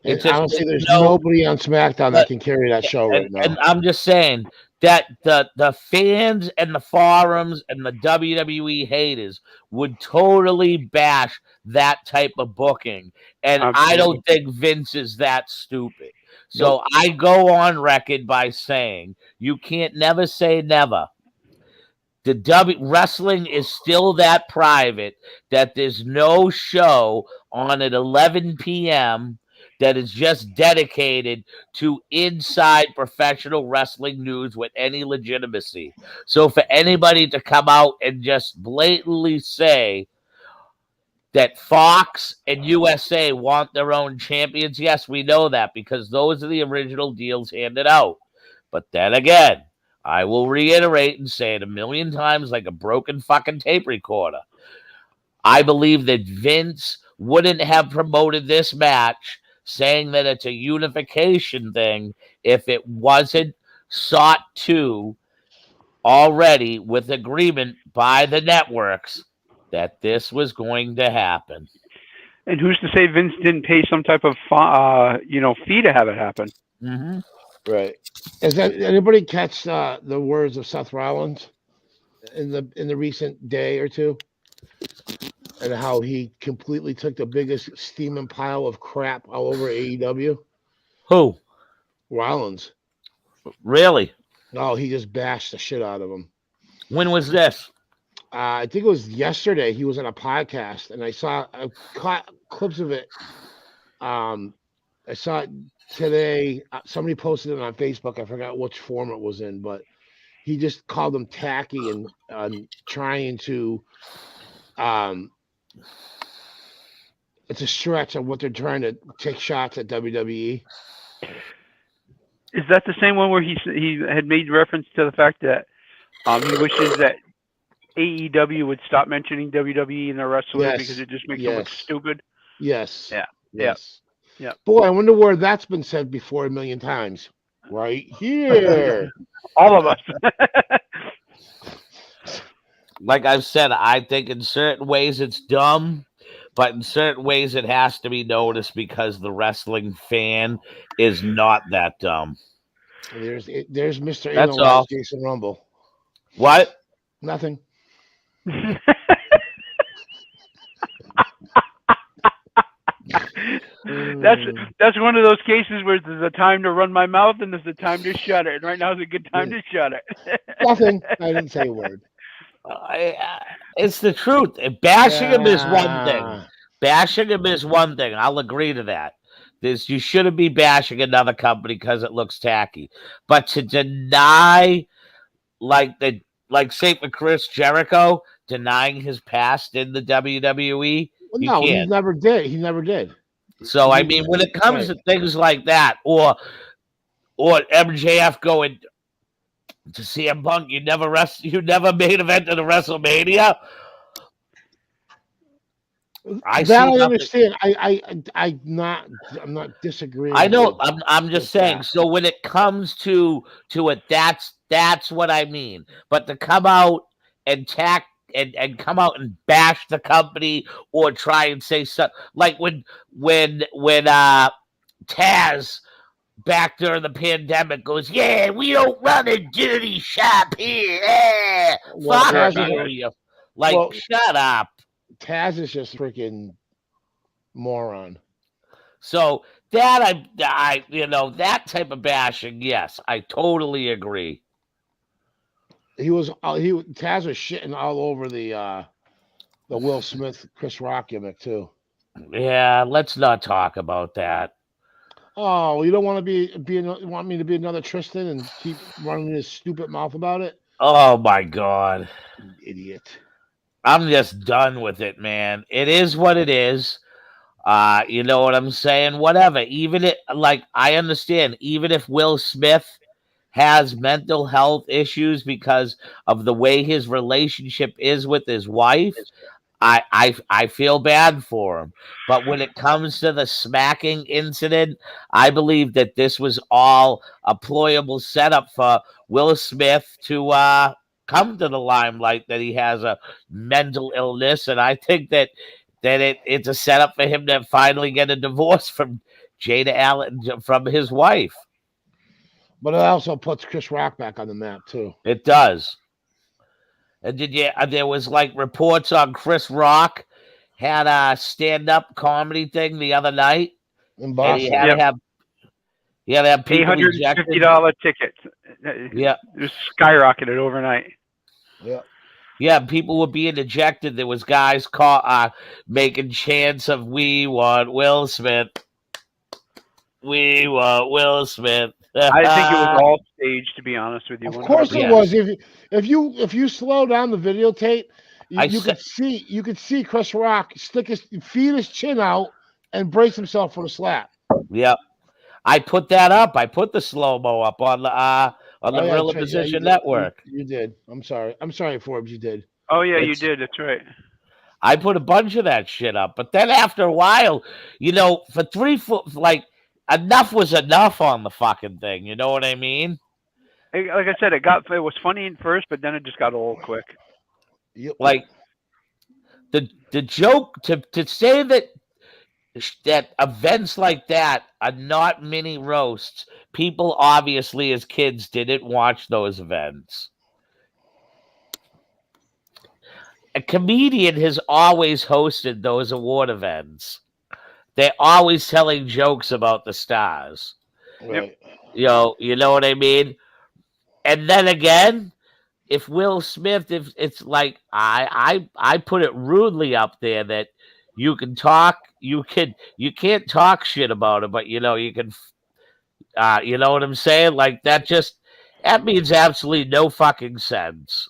And honestly, there's nobody on SmackDown that can carry that show right now. And I'm just saying that the fans and the forums and the WWE haters would totally bash that type of booking. And I don't think Vince is that stupid. So I go on record by saying you can't never say never. The wrestling is still that private that there's no show on at 11 p.m. that is just dedicated to inside professional wrestling news with any legitimacy. So for anybody to come out and just blatantly say that Fox and USA want their own champions, yes, we know that because those are the original deals handed out. But then again, I will reiterate and say it a million times like a broken fucking tape recorder. I believe that Vince wouldn't have promoted this match saying that it's a unification thing if it wasn't sought to already with agreement by the networks that this was going to happen. And who's to say Vince didn't pay some type of fee to have it happen? Mm-hmm. Right. Has anybody catch the words of Seth Rollins in the recent day or two, and how he completely took the biggest steaming pile of crap all over AEW? Who? Rollins. Really? No, he just bashed the shit out of him. When was this? I think it was yesterday. He was on a podcast, and I caught clips of it. I saw it today. Somebody posted it on Facebook. I forgot which form it was in, but he just called them tacky and trying to. It's a stretch of what they're trying to take shots at WWE. Is that the same one where he had made reference to the fact that he wishes that AEW would stop mentioning WWE in their wrestlers because it just makes them look stupid? Yes. Yeah. Yes. Yeah. Boy, I wonder where that's been said before a million times. Right here. All of us. Like I've said, I think in certain ways it's dumb, but in certain ways it has to be noticed because the wrestling fan is not that dumb. There's Mr. That's all. Jason Rumble. What? Nothing. That's one of those cases where there's a time to run my mouth and there's a time to shut it. And right now is a good time to shut it. Nothing. I didn't say a word. It's the truth. Bashing him is one thing. Bashing him is one thing. I'll agree to that. You shouldn't be bashing another company because it looks tacky. But to deny, like say for Chris Jericho, denying his past in the WWE, Well, no, he never did. He never did. So I mean, when it comes to things like that, or MJF going to CM Punk, you never main event in a WrestleMania. I understand. I'm not disagreeing. I know. I'm just saying. That. So when it comes to it, that's what I mean. But to come out and come out and bash the company or try and say something like when Taz back during the pandemic goes, yeah, we don't run a dirty shop here. Fuck you. Like, shut up. Taz is just freaking moron. So that I that type of bashing, yes, I totally agree. Taz was shitting all over the Will Smith Chris Rock gimmick too. Yeah, let's not talk about that. Oh, you don't want to want me to be another Tristan and keep running his stupid mouth about it? Oh my God, you idiot! I'm just done with it, man. It is what it is. You know what I'm saying? Whatever. I understand. Even if Will Smith has mental health issues because of the way his relationship is with his wife, I feel bad for him. But when it comes to the smacking incident, I believe that this was all a ployable setup for Will Smith to come to the limelight that he has a mental illness, and I think that it's a setup for him to finally get a divorce from Jada Allen, from his wife. But it also puts Chris Rock back on the map too. It does. And there was like reports on Chris Rock had a stand-up comedy thing the other night in Boston. He had to have people $850 tickets. Yeah, it was skyrocketed overnight. Yeah, people were being ejected. There was guys making chants of "We want Will Smith, we want Will Smith." I think it was all staged, to be honest with you. Of course it was. If you slow down the videotape, you could see Chris Rock feed his chin out and brace himself for a slap. Yeah, I put that up. I put the slow mo up on the Gorilla Position Network. You did. I'm sorry, Forbes. You did. Oh yeah, you did. That's right. I put a bunch of that shit up, but then after a while, for 3 foot, enough was enough on the fucking thing. You know what I mean? Like I said, it was funny at first, but then it just got old quick. Like the joke to say that events like that are not mini roasts. People obviously as kids didn't watch those events. A comedian has always hosted those award events. They're always telling jokes about the stars. Right. You know what I mean? And then again, if Will Smith, if it's like I put it rudely up there that you can talk, you can't talk shit about it, but you can, you know what I'm saying? Like that means absolutely no fucking sense.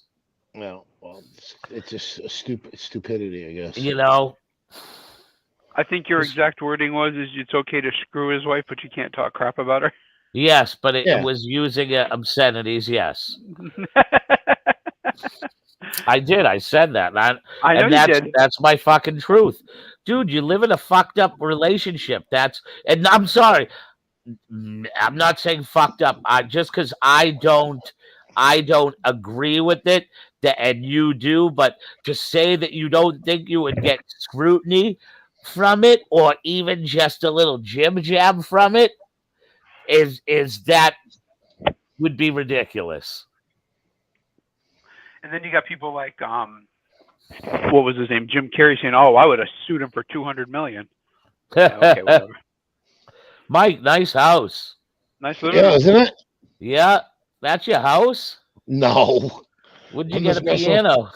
No, well, it's just stupidity, I guess. I think your exact wording was, it's okay to screw his wife, but you can't talk crap about her. Yes, but it was using obscenities, yes. I did. I said that. I know you did. That's my fucking truth. Dude, you live in a fucked up relationship. And I'm sorry. I'm not saying fucked up. Just because I don't agree with it, and you do, but to say that you don't think you would get scrutiny from it, or even just a little jab from it, is that would be ridiculous. And then you got people like what was his name, Jim Carrey, saying, "Oh, I would have sued him for $200 million." Yeah, okay, whatever. Mike, nice house. Nice living. Yeah, isn't it? Yeah, that's your house. No. Where'd you get a piano?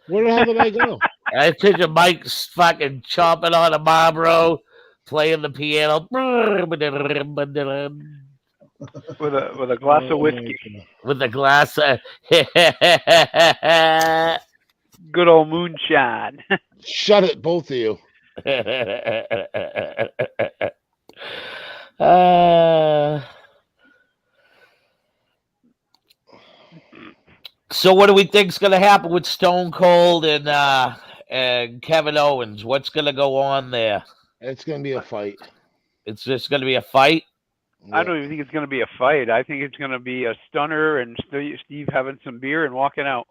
Where the hell did I go? I picture Mike's fucking chomping on a Marlboro, playing the piano. with a glass of whiskey. With a glass of Good old moonshine. Shut it, both of you. So what do we think's going to happen with Stone Cold and Kevin Owens? What's going to go on there? It's going to be a fight. It's just going to be a fight? I don't even think it's going to be a fight. I think it's going to be a stunner and Steve having some beer and walking out.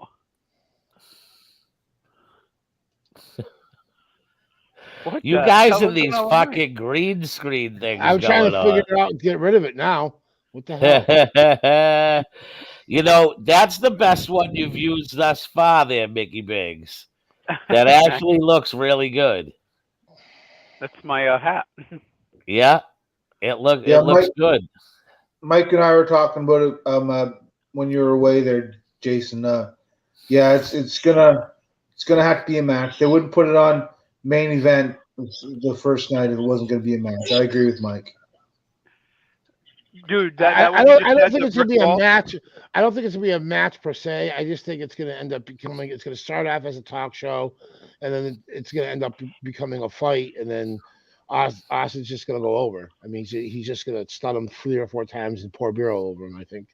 What you guys in these fucking green screen things. I'm trying to figure it out and get rid of it now. What the hell? You know, that's the best one you've used thus far there, Mickey Biggs. That actually looks really good. That's my hat. Yeah, it looks good. Mike and I were talking about it when you were away there, Jason. Yeah, it's gonna have to be a match. They wouldn't put it on main event the first night if it wasn't gonna be a match. I agree with Mike. Dude, I don't think it's gonna be a match. I don't think it's gonna be a match per se. I just think it's gonna end up becoming. It's gonna start off as a talk show, and then it's gonna end up becoming a fight, and then Austin's just gonna go over. I mean, he's just gonna stun him 3 or 4 times and pour beer all over him. I think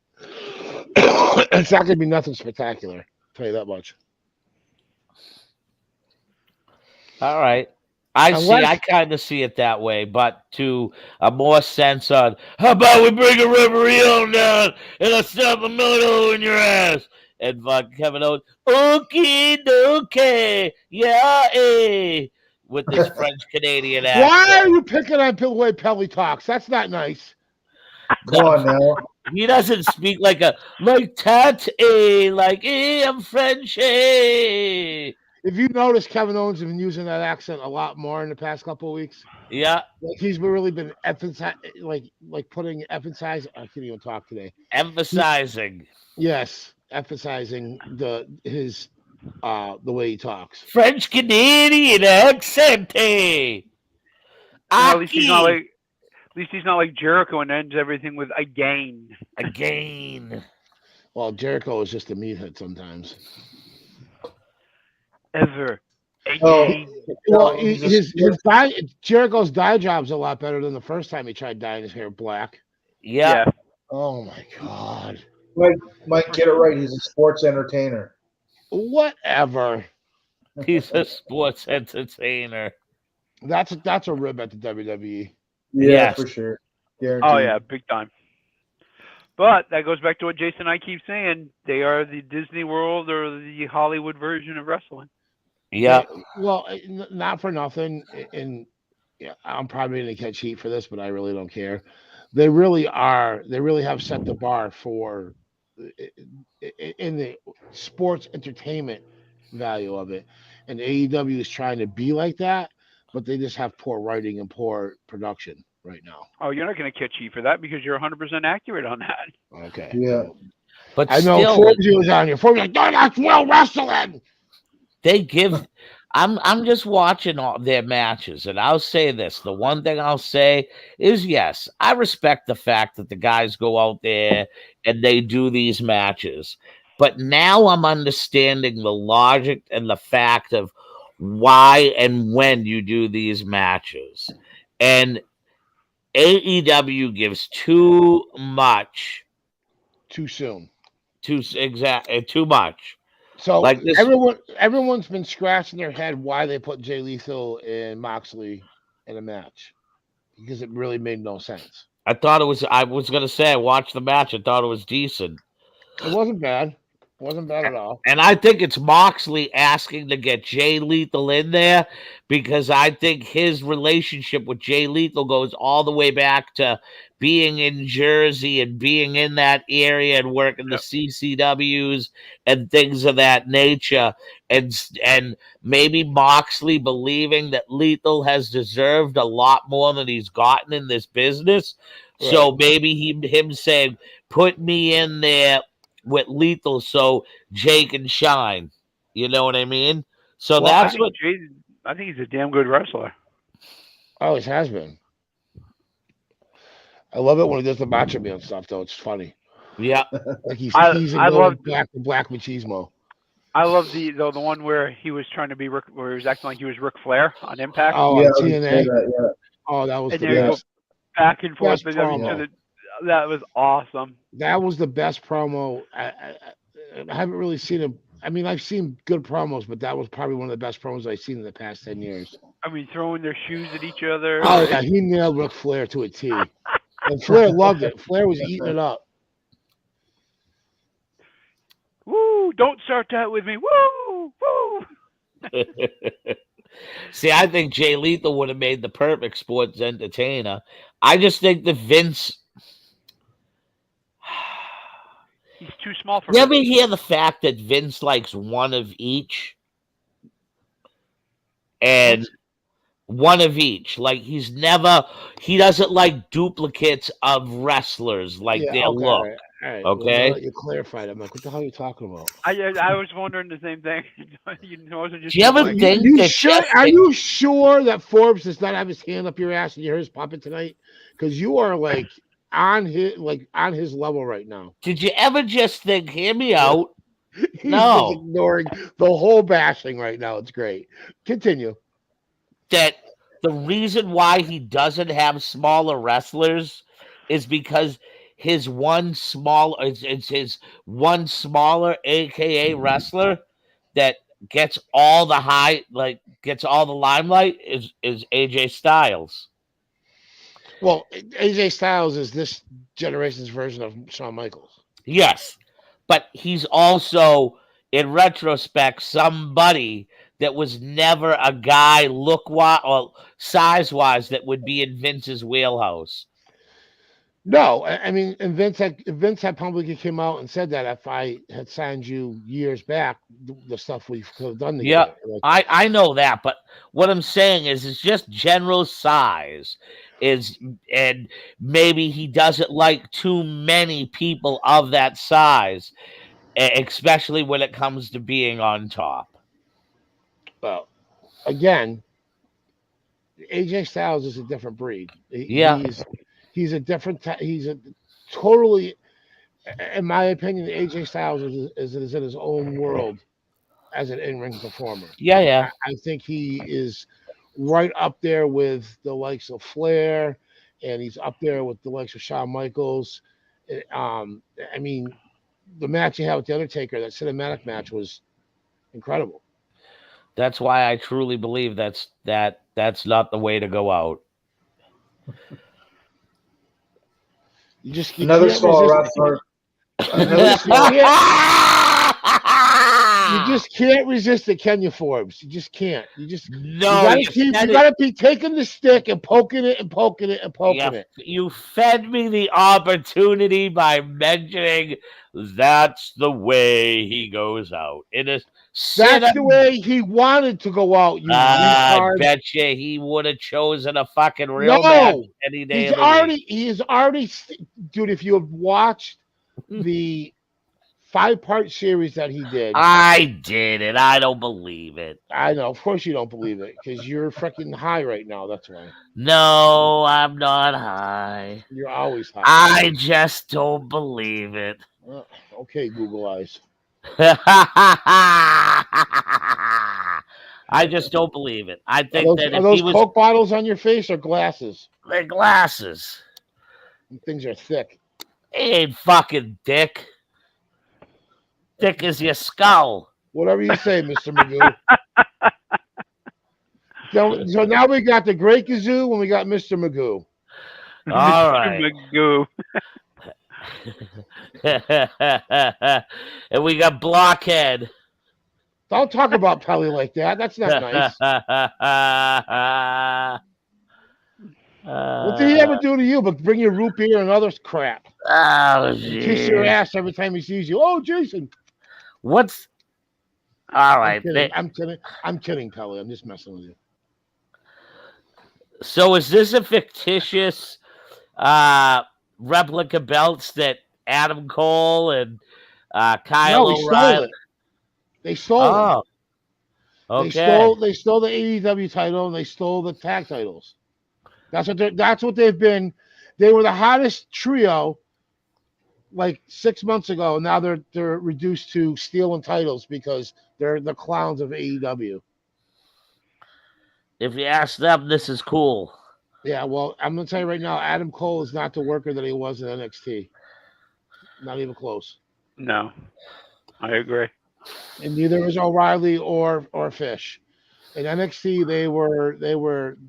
it's not gonna be nothing spectacular. I'll tell you that much. All right. I kind of see it that way, but to a more sense on, how about we bring a referee on down and I'll stop a middle in your ass? And Kevin Owens, okay, yeah, eh, with this French Canadian accent. Why are you picking on the way Pelly talks? That's not nice. Come on now. He doesn't speak like that, I'm French, eh. If you notice, Kevin Owens has been using that accent a lot more in the past couple of weeks. Yeah, like he's really been emphasizing, emphasizing. I can't even talk today. Emphasizing. Yes, emphasizing the way he talks. French Canadian accent. Hey, at least he's not like Jericho and ends everything with again. Well, Jericho is just a meathead sometimes. Ever. Well, Jericho's dye job's a lot better than the first time he tried dyeing his hair black. Yeah. Oh my God. Mike, get it right. He's a sports entertainer. Whatever. He's a sports entertainer. That's a rib at the WWE. Yeah, yes. For sure. Guaranteed. Oh yeah, big time. But that goes back to what Jason and I keep saying. They are the Disney World or the Hollywood version of wrestling. Yeah. Well, not for nothing. And I'm probably going to catch heat for this, but I really don't care. They really are. They really have set the bar for in the sports entertainment value of it. And AEW is trying to be like that, but they just have poor writing and poor production right now. Oh, you're not going to catch heat for that because you're 100% accurate on that. Okay. Yeah. But I know Forbes was on here. Forbes like, no, that's real wrestling. They give. I'm just watching all their matches, and I'll say this: the one thing I'll say is, yes, I respect the fact that the guys go out there and they do these matches, but now I'm understanding the logic and the fact of why and when you do these matches, and AEW gives too much, too soon, too much. So like this, everyone's been scratching their head why they put Jay Lethal and Moxley in a match because it really made no sense. I was gonna say I watched the match. I thought it was decent. It wasn't bad. It wasn't bad at all. And I think it's Moxley asking to get Jay Lethal in there because I think his relationship with Jay Lethal goes all the way back to being in Jersey and being in that area and working the CCWs and things of that nature. And maybe Moxley believing that Lethal has deserved a lot more than he's gotten in this business. Right. So maybe him saying, put me in there with Lethal so Jay can shine. You know what I mean? So Well, that's what. I think he's a damn good wrestler. Oh, it has been. I love it when he does the Macho Man stuff, though. It's funny. Yeah. Like he's I teasing love Black Machismo. I love the one where he was trying to be where he was acting like he was Ric Flair on Impact. Oh, Yeah, on TNA. yeah. Oh, that was And the they go best. back and forth. Best That was awesome. That was the best promo. I haven't really seen him. I mean, I've seen good promos, but that was probably one of the best promos I've seen in the past 10 years. I mean, throwing their shoes at each other. Oh, yeah, he nailed Ric Flair to a T. And Flair loved it. Flair was eating it up. Woo! Don't start that with me. Woo! Woo! See, I think Jay Lethal would have made the perfect sports entertainer. I just think that Vince. He's too small for You me. ever hear the fact that Vince likes one of each? And one of each. Like he doesn't like duplicates of wrestlers like their look. All right. Okay. Well, you clarified. I'm like, what the hell are you talking about? I was wondering the same thing. Wasn't just Do you ever think Are you sure that Forbes does not have his hand up your ass and you hear his puppet tonight? Because you are like on his level right now. Did you ever just think, hear me out? He's No. just ignoring the whole bashing right now. It's great. Continue. That the reason why he doesn't have smaller wrestlers is because his one smaller, AKA wrestler that gets all the gets all the limelight is AJ Styles. Well, AJ Styles is this generation's version of Shawn Michaels. Yes, but he's also, in retrospect, somebody that was never a guy look-wise or size-wise that would be in Vince's wheelhouse. No, I mean, and Vince had publicly came out and said that if I had signed you years back, the stuff we could have done together. Yeah, I know that, but what I'm saying is it's just general size and maybe he doesn't like too many people of that size, especially when it comes to being on top. Well, again, AJ Styles is a different breed. He's a different. He's a totally, in my opinion, AJ Styles is in his own world as an in-ring performer. Yeah. I think he is right up there with the likes of Flair, and he's up there with the likes of Shawn Michaels. I mean, the match he had with the Undertaker, that cinematic match, was incredible. That's why I truly believe that's not the way to go out. You another small wrestler. You just can't resist it, can you, Forbes? You just can't. You gotta keep taking the stick and poking it and poking it and poking it. You fed me the opportunity by mentioning that's the way he goes out. That's the way he wanted to go out. I bet you he would have chosen a fucking real match any day. He's already, dude. If you have watched the 5-part series that he did, I did it. I don't believe it. I know, of course you don't believe it, because you're freaking high right now. That's why. No, I'm not high. You're always high. I just don't believe it. Okay, Google Eyes. I just don't believe it. I think are those Coke bottles on your face or glasses? They're glasses. Things are thick. They ain't fucking thick. Thick as your skull. Whatever you say, Mr. Magoo. So now we got the Great Kazoo and we got Mr. Magoo. All right. Magoo. And we got Blockhead. Don't talk about Pelly like that. That's not nice. What did he ever do to you but bring you root beer and other crap? Oh, kiss your ass every time he sees you. Oh, Jason. What's all right? I'm kidding, Pelly. I'm just messing with you. So is this a fictitious replica belts that Adam Cole and Kyle O'Reilly? They stole it. Okay. They stole the AEW title and they stole the tag titles. That's what they've been. They were the hottest trio like 6 months ago. Now they're reduced to stealing titles because they're the clowns of AEW. If you ask them, this is cool. Yeah, well, I'm gonna tell you right now, Adam Cole is not the worker that he was in NXT. Not even close. No, I agree. And neither is O'Reilly or Fish. In NXT, they were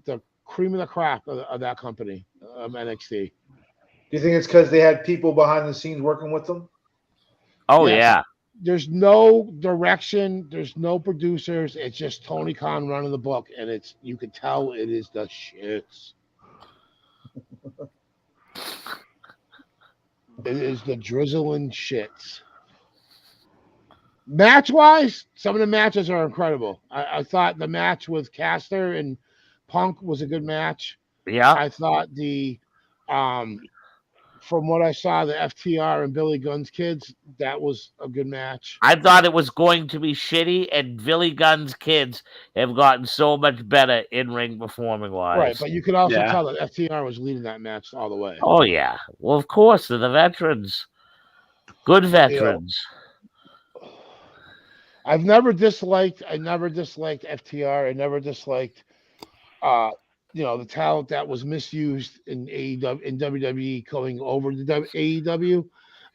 the cream of the crop of that company, NXT. Do you think it's because they had people behind the scenes working with them? Oh Yes. yeah. There's no direction. There's no producers. It's just Tony Khan running the book, and you can tell it is the shits. It is the drizzling shits. Match-wise, some of the matches are incredible. I thought the match with Caster and Punk was a good match. Yeah. I thought from what I saw, the FTR and Billy Gunn's kids, that was a good match. I thought it was going to be shitty, and Billy Gunn's kids have gotten so much better in-ring performing wise. Right, but you could also tell that FTR was leading that match all the way. Oh yeah. Well, of course, they're the veterans. Good veterans. I never disliked FTR. I never disliked the talent that was misused in AEW in WWE going over to AEW.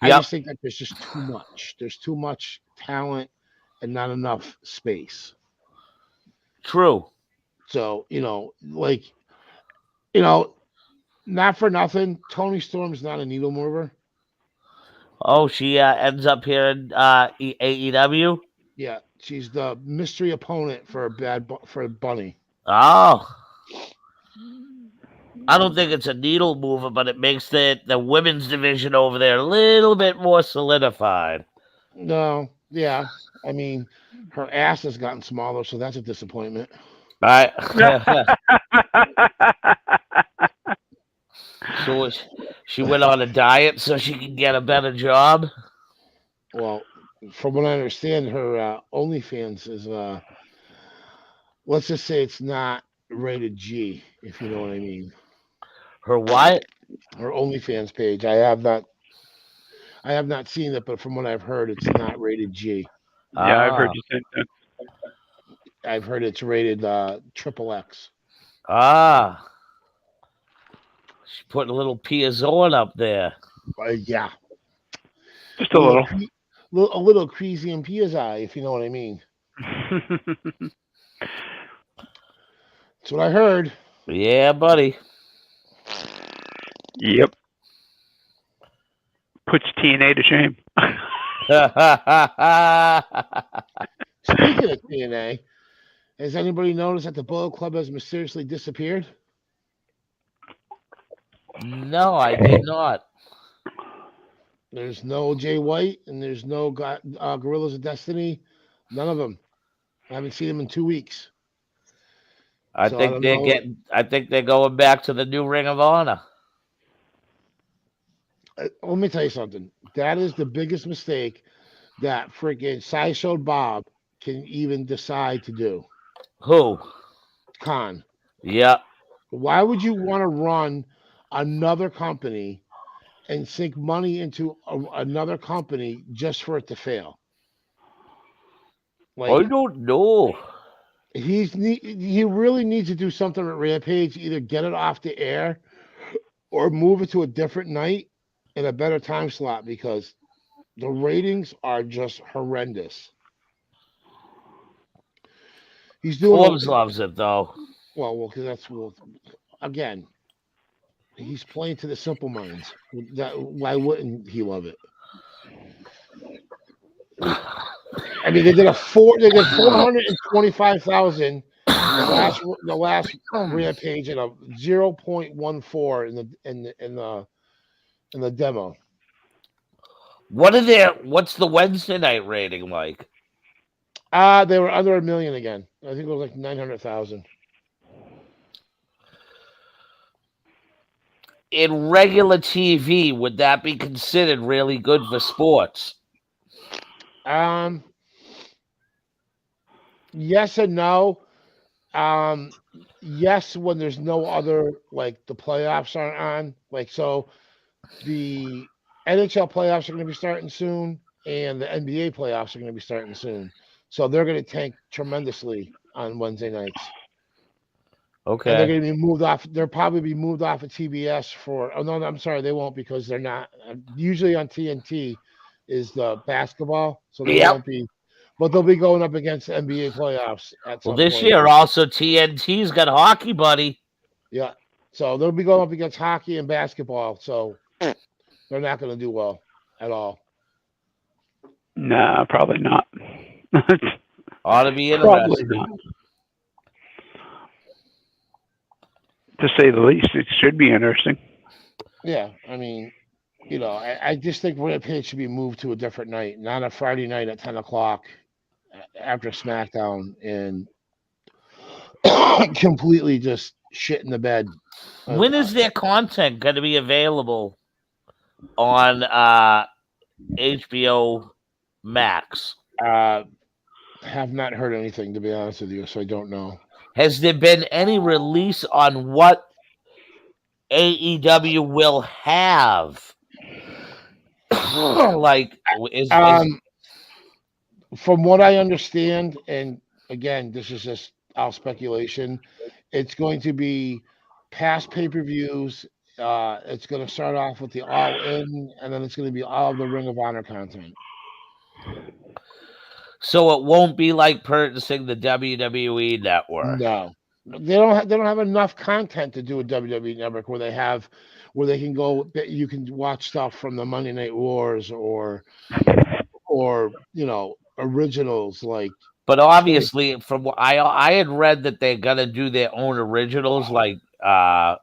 I just think that there's just too much. There's too much talent and not enough space. True. So, not for nothing, Toni Storm's not a needle mover. Oh, she ends up here in AEW? Yeah, she's the mystery opponent for Bunny. Oh. I don't think it's a needle mover, but it makes the women's division over there a little bit more solidified. No, yeah. I mean, her ass has gotten smaller, so that's a disappointment. So she went on a diet so she can get a better job? Well, from what I understand, her OnlyFans is, let's just say it's not rated G, if you know what I mean. Her what? Her OnlyFans page. I have not seen it, but from what I've heard, it's not rated G. Yeah, I've heard you say that. I've heard it's rated XXX. Ah. She put a little Piazon up there. Yeah. Just a little. A little crazy in Piazza, if you know what I mean. That's what I heard. Yeah, buddy. Yep. Puts TNA to shame. Speaking of TNA, has anybody noticed that the Bullet Club has mysteriously disappeared? No, I did not. There's no Jay White and there's no Gorillas of Destiny. None of them. I haven't seen them in 2 weeks. I think they're going back to the new Ring of Honor. Let me tell you something. That is the biggest mistake that freaking Sideshow Bob can even decide to do. Who? Khan. Yeah. Why would you want to run another company and sink money into another company just for it to fail? I don't know. He really needs to do something at Rampage, either get it off the air or move it to a different night in a better time slot, because the ratings are just horrendous. He's doing. Forbes loves it though. Well, because again, he's playing to the simple minds. Why wouldn't he love it? I mean, they did 425,000 the last Rampage and a 0.14 in the demo. What's the Wednesday night rating like? They were under 1 million again. I think it was like 900,000. In regular TV, would that be considered really good for sports? Yes and no. Yes, when there's no other, like the playoffs aren't on. Like, so the NHL playoffs are going to be starting soon, and the NBA playoffs are going to be starting soon. So they're going to tank tremendously on Wednesday nights. And they're Okay. going to be moved off. They'll probably be moved off of TBS for. Oh no, I'm sorry, they won't, because they're not usually on TNT. Is the basketball, so they Yep. won't be. But they'll be going up against the NBA playoffs at Well, some this point. year also TNT's got hockey, buddy. Yeah, so they'll be going up against hockey and basketball. So they're not going to do well at all. Nah, probably not. Ought to be Probably interesting. not. To say the least, it should be interesting. Yeah, I mean, I just think Rampage should be moved to a different night, not a Friday night at 10 o'clock after SmackDown, and completely just shit in the bed. When is their content going to be available on HBO Max? Have not heard anything, to be honest with you, so I don't know. Has there been any release on what AEW will have? Like, from what I understand, and again, this is just all speculation, it's going to be past pay-per-views. It's going to start off with the All In, and then it's going to be all of the Ring of Honor content. So it won't be like purchasing the WWE network. No, they don't have enough content to do a WWE network where they can go. You can watch stuff from the Monday Night Wars or originals like. But obviously, from what I had read that they're gonna do their own originals, like not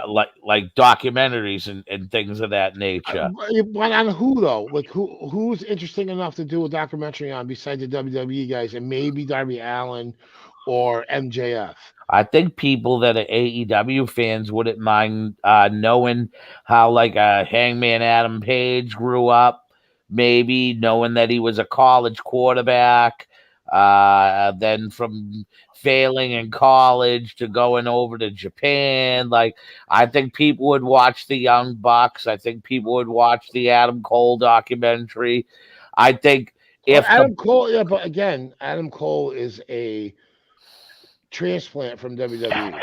like documentaries and things of that nature. But on who though? Like who's interesting enough to do a documentary on besides the WWE guys, and maybe Darby Allin or MJF? I think people that are AEW fans wouldn't mind knowing how like Hangman Adam Page grew up. Maybe knowing that he was a college quarterback, then from failing in college to going over to Japan. Like, I think people would watch the Young Bucks. I think people would watch the Adam Cole documentary. I think if Adam Cole, yeah, but again, Adam Cole is a transplant from WWE.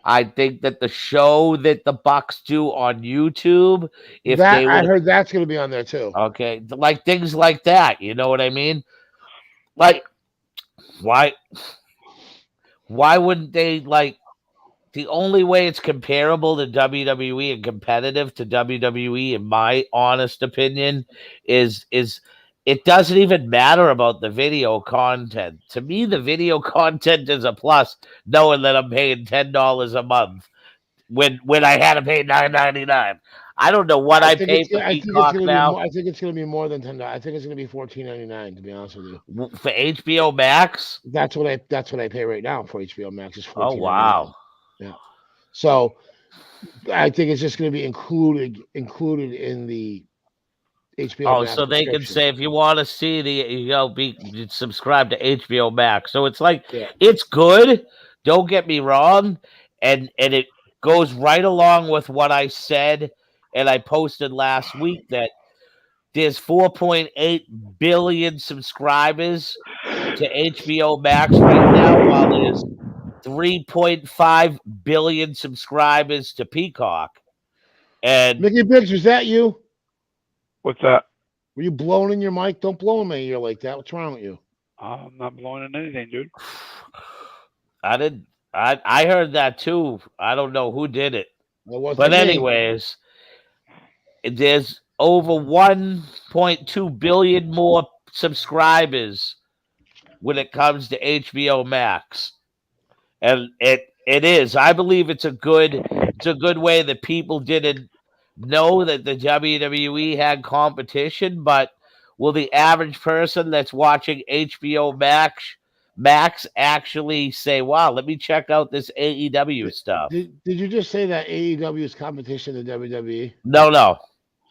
I think that the show that the Bucks do on YouTube, I heard that's going to be on there too. Okay, like things like that. You know what I mean? Like, why wouldn't they like? The only way it's comparable to WWE and competitive to WWE, in my honest opinion, is it doesn't even matter about the video content. To me, the video content is a plus, knowing that I'm paying $10 a month when I had to pay $9.99. I don't know what I pay for Peacock now. I think it's going to be more than $10. I think it's going to be $14.99. To be honest with you, for HBO Max, that's what I pay right now for HBO Max. Is $14.99. Oh wow! Yeah, so I think it's just going to be included in the HBO Max. So they can say if you want to see be subscribe to HBO Max. So it's like It's good. Don't get me wrong, and it goes right along with what I said, and I posted last week that there's 4.8 billion subscribers to HBO Max right now, while there's 3.5 billion subscribers to Peacock. And Mickey Biggs, was that you? What's that? Were you blowing in your mic? Don't blow in my ear like that. What's wrong with you? I'm not blowing in anything, dude. I didn't. I heard that too. I don't know who did it. But anyways, there's over 1.2 billion more subscribers when it comes to HBO Max. And it is. I believe it's a good way that people didn't know that the WWE had competition, but will the average person that's watching HBO Max actually say, wow, let me check out this AEW stuff? Did you just say that AEW is competition to WWE? No.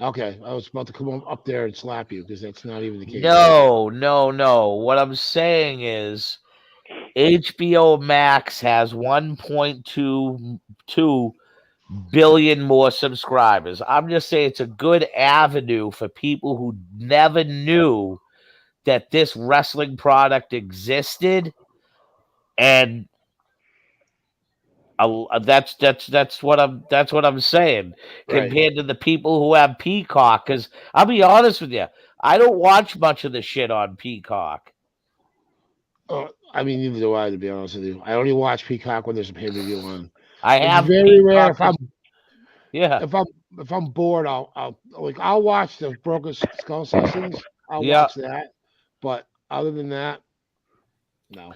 Okay, I was about to come up there and slap you because that's not even the case. No. What I'm saying is HBO Max has 1.22 billion more subscribers. I'm just saying it's a good avenue for people who never knew that this wrestling product existed, and that's what I'm saying. Right. Compared to the people who have Peacock, because I'll be honest with you, I don't watch much of the shit on Peacock. I mean, neither do I, to be honest with you. I only watch Peacock when there's a pay-per-view on. I It's have very rare Peacock. if I'm bored, I'll watch the Broken Skull sessions. I'll watch that, but other than that, no.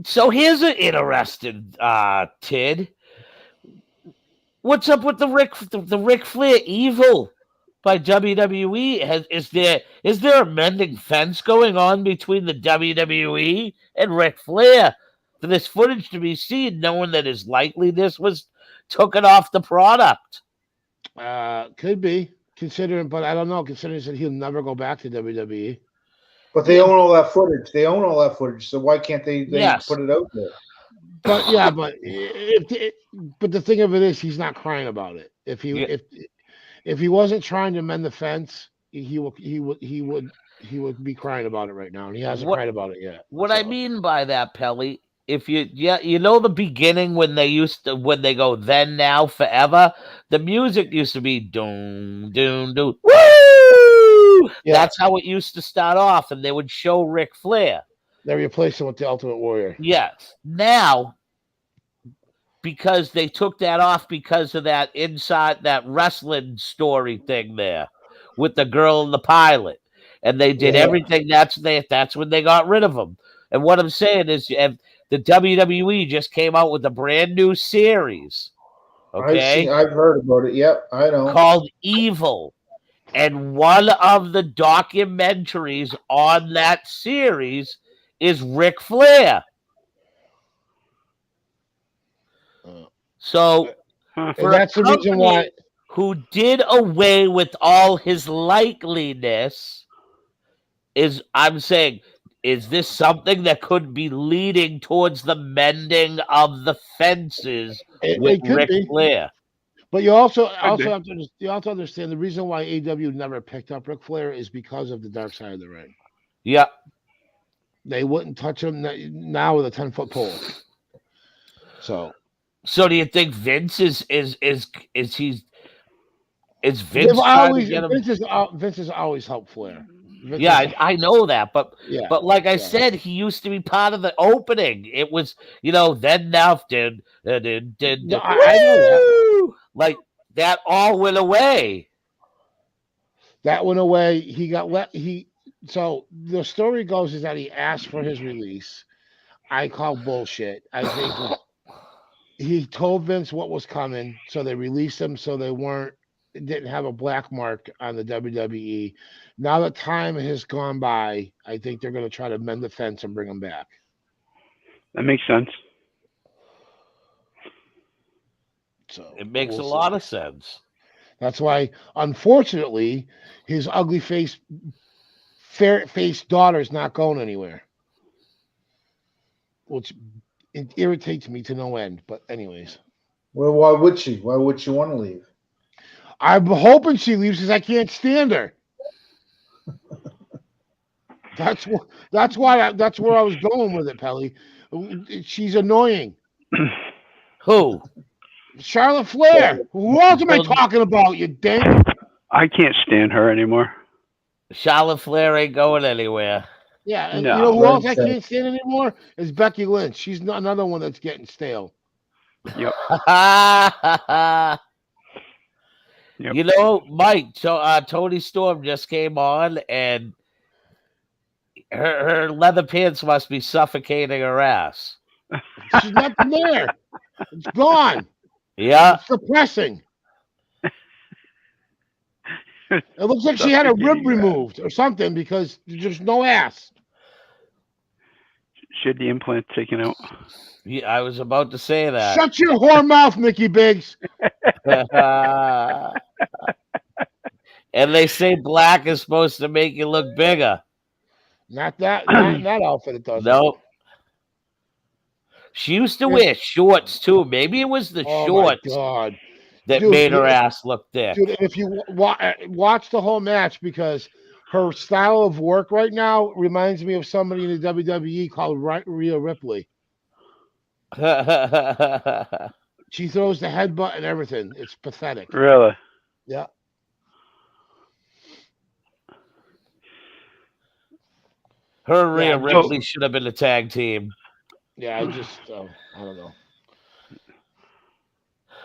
So here's an interesting tid. What's up with the Ric Flair Evil by WWE? Is there a mending fence going on between the WWE and Ric Flair for this footage to be seen, knowing that his likeliness was taken off the product? Could be considering, but I don't know. Considering that he'll never go back to WWE. But they own all that footage. So why can't they put it out there? But yeah, but the thing of it is, he's not crying about it. If he wasn't trying to mend the fence, he would be crying about it right now, and he hasn't cried about it yet. I mean by that, Pelly, if you know the beginning when they go then now forever, the music used to be doom doom doom woo. Yeah. That's how it used to start off, and they would show Ric Flair. They replaced him with the Ultimate Warrior. Yes. Now, because they took that off because of that inside that wrestling story thing there with the girl and the pilot, and they did everything. That's when they got rid of him. And what I'm saying is, the WWE just came out with a brand new series. Okay, I've heard about it. Yep, I know. Called Evil. And one of the documentaries on that series is Ric Flair. So, that's the reason why. Who did away with all his likeliness I'm saying, is this something that could be leading towards the mending of the fences with Ric Flair? But you also have to understand the reason why AEW never picked up Ric Flair is because of the Dark Side of the Ring. Yeah, they wouldn't touch him now with a 10-foot pole. So do you think Vince is Vince? Vince has always helped Flair. I know that, but like I said, he used to be part of the opening. It was then now I know that. Like that all went away. That went away. He got so the story goes is that he asked for his release. I call bullshit. I think he told Vince what was coming, so they released him so they didn't have a black mark on the WWE. Now that time has gone by, I think they're going to try to mend the fence and bring him back. That makes sense. So it makes a lot of sense. That's why, unfortunately, his ugly face, fair-faced daughter is not going anywhere, which it irritates me to no end. But anyways, well, why would she? Why would she want to leave? I'm hoping she leaves because I can't stand her. That's where I was going with it, Pelly. She's annoying. Who? Charlotte Flair. Who else am I talking about, you dink? I can't stand her anymore. Charlotte Flair ain't going anywhere. Yeah, and you know who else I can't stand anymore? Is Becky Lynch. She's another one that's getting stale. Yep. Yep. Mike, Tony Storm just came on, and her leather pants must be suffocating her ass. She's not there. It's gone. Yeah. It's depressing. It looks like she had a rib removed or something because there's no ass. She had the implant taken out. Yeah, I was about to say that. Shut your whore mouth, Mickey Biggs. And they say black is supposed to make you look bigger. Not in that outfit. It doesn't. No. She used to wear shorts too. Maybe it was the shorts my God. that Dude, made her ass look thick. Dude, if you watch the whole match, because her style of work right now reminds me of somebody in the WWE called Rhea Ripley. She throws the headbutt and everything. It's pathetic. Really? Yeah. Her and Rhea Ripley should have been a tag team. Yeah, I don't know.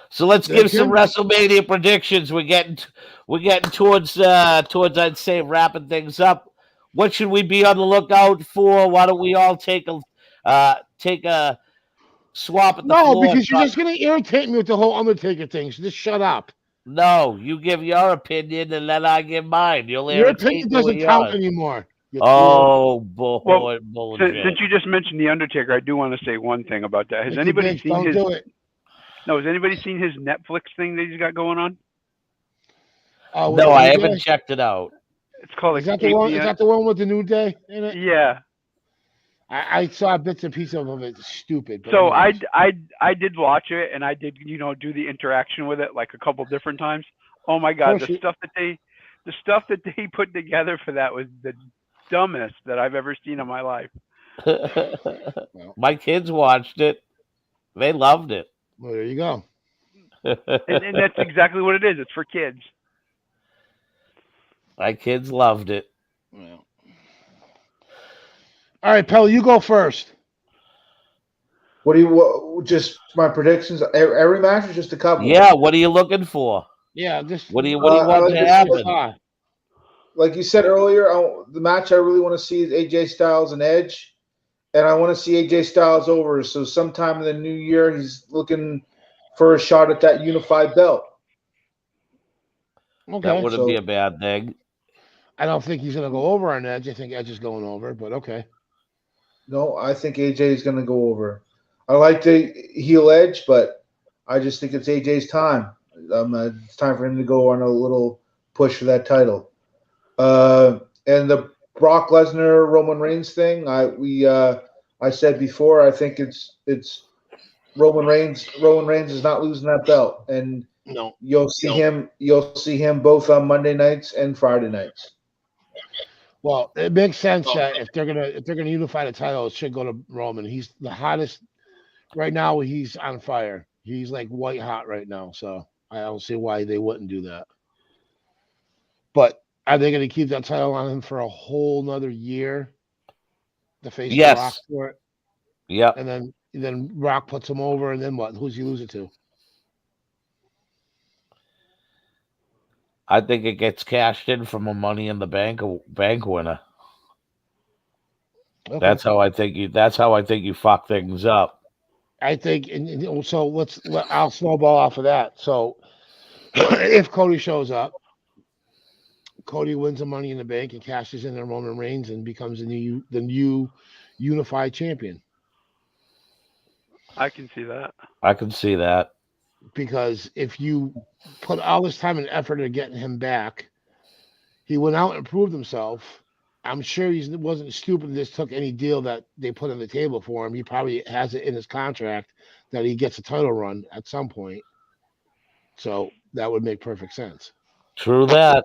So let's give some WrestleMania predictions. We're getting towards I'd say wrapping things up. What should we be on the lookout for? Why don't we all take a swap at the floor? No, because you're just gonna irritate me with the whole Undertaker thing. So just shut up. No, you give your opinion and then I give mine. Your opinion doesn't count anymore. Oh, bullshit. Since you just mentioned the Undertaker, I do want to say one thing about that. Has anybody seen his? No, has anybody seen his Netflix thing that he's got going on? No, I haven't checked it out. It's called. Is that the one? Is that the one with the New Day in it? Yeah. I saw bits and pieces of it. It's stupid. So I did watch it, and I did do the interaction with it like a couple different times. Oh my God, the stuff that they put together for that was the dumbest that I've ever seen in my life. My kids watched it. They loved it. Well, there you go. and that's exactly what it is. It's for kids. My kids loved it. Well. All right, Pell, you go first. Just my predictions? Every match or just a couple? Yeah, what are you looking for? Yeah, just what do you want to happen? Like you said earlier, the match I really want to see is AJ Styles and Edge, and I want to see AJ Styles over. So sometime in the new year, he's looking for a shot at that unified belt. Okay, that wouldn't be a bad thing. I don't think he's going to go over on Edge. I think Edge is going over, but okay. No, I think AJ is going to go over. I like the heel Edge, but I just think it's AJ's time. It's time for him to go on a little push for that title. And the Brock Lesnar Roman Reigns thing, I said before, I think it's Roman Reigns. Roman Reigns is not losing that belt, and no, you'll see him both on Monday nights and Friday nights. Well, it makes sense that if they're gonna unify the title, it should go to Roman. He's the hottest right now. He's on fire. He's like white hot right now. So I don't see why they wouldn't do that. But are they going to keep that title on him for a whole nother year? The face Rock for it. Yeah. And then Rock puts him over, and then what? Who's he lose it to? I think it gets cashed in from a Money in the Bank winner. Okay. That's how I think you fuck things up. I think, and so I'll snowball off of that. So if Cody shows up, Cody wins the Money in the Bank and cashes in on Roman Reigns and becomes the new unified champion. I can see that. Because if you put all this time and effort into getting him back, he went out and proved himself. I'm sure he wasn't stupid and just took any deal that they put on the table for him. He probably has it in his contract that he gets a title run at some point. So that would make perfect sense. True that.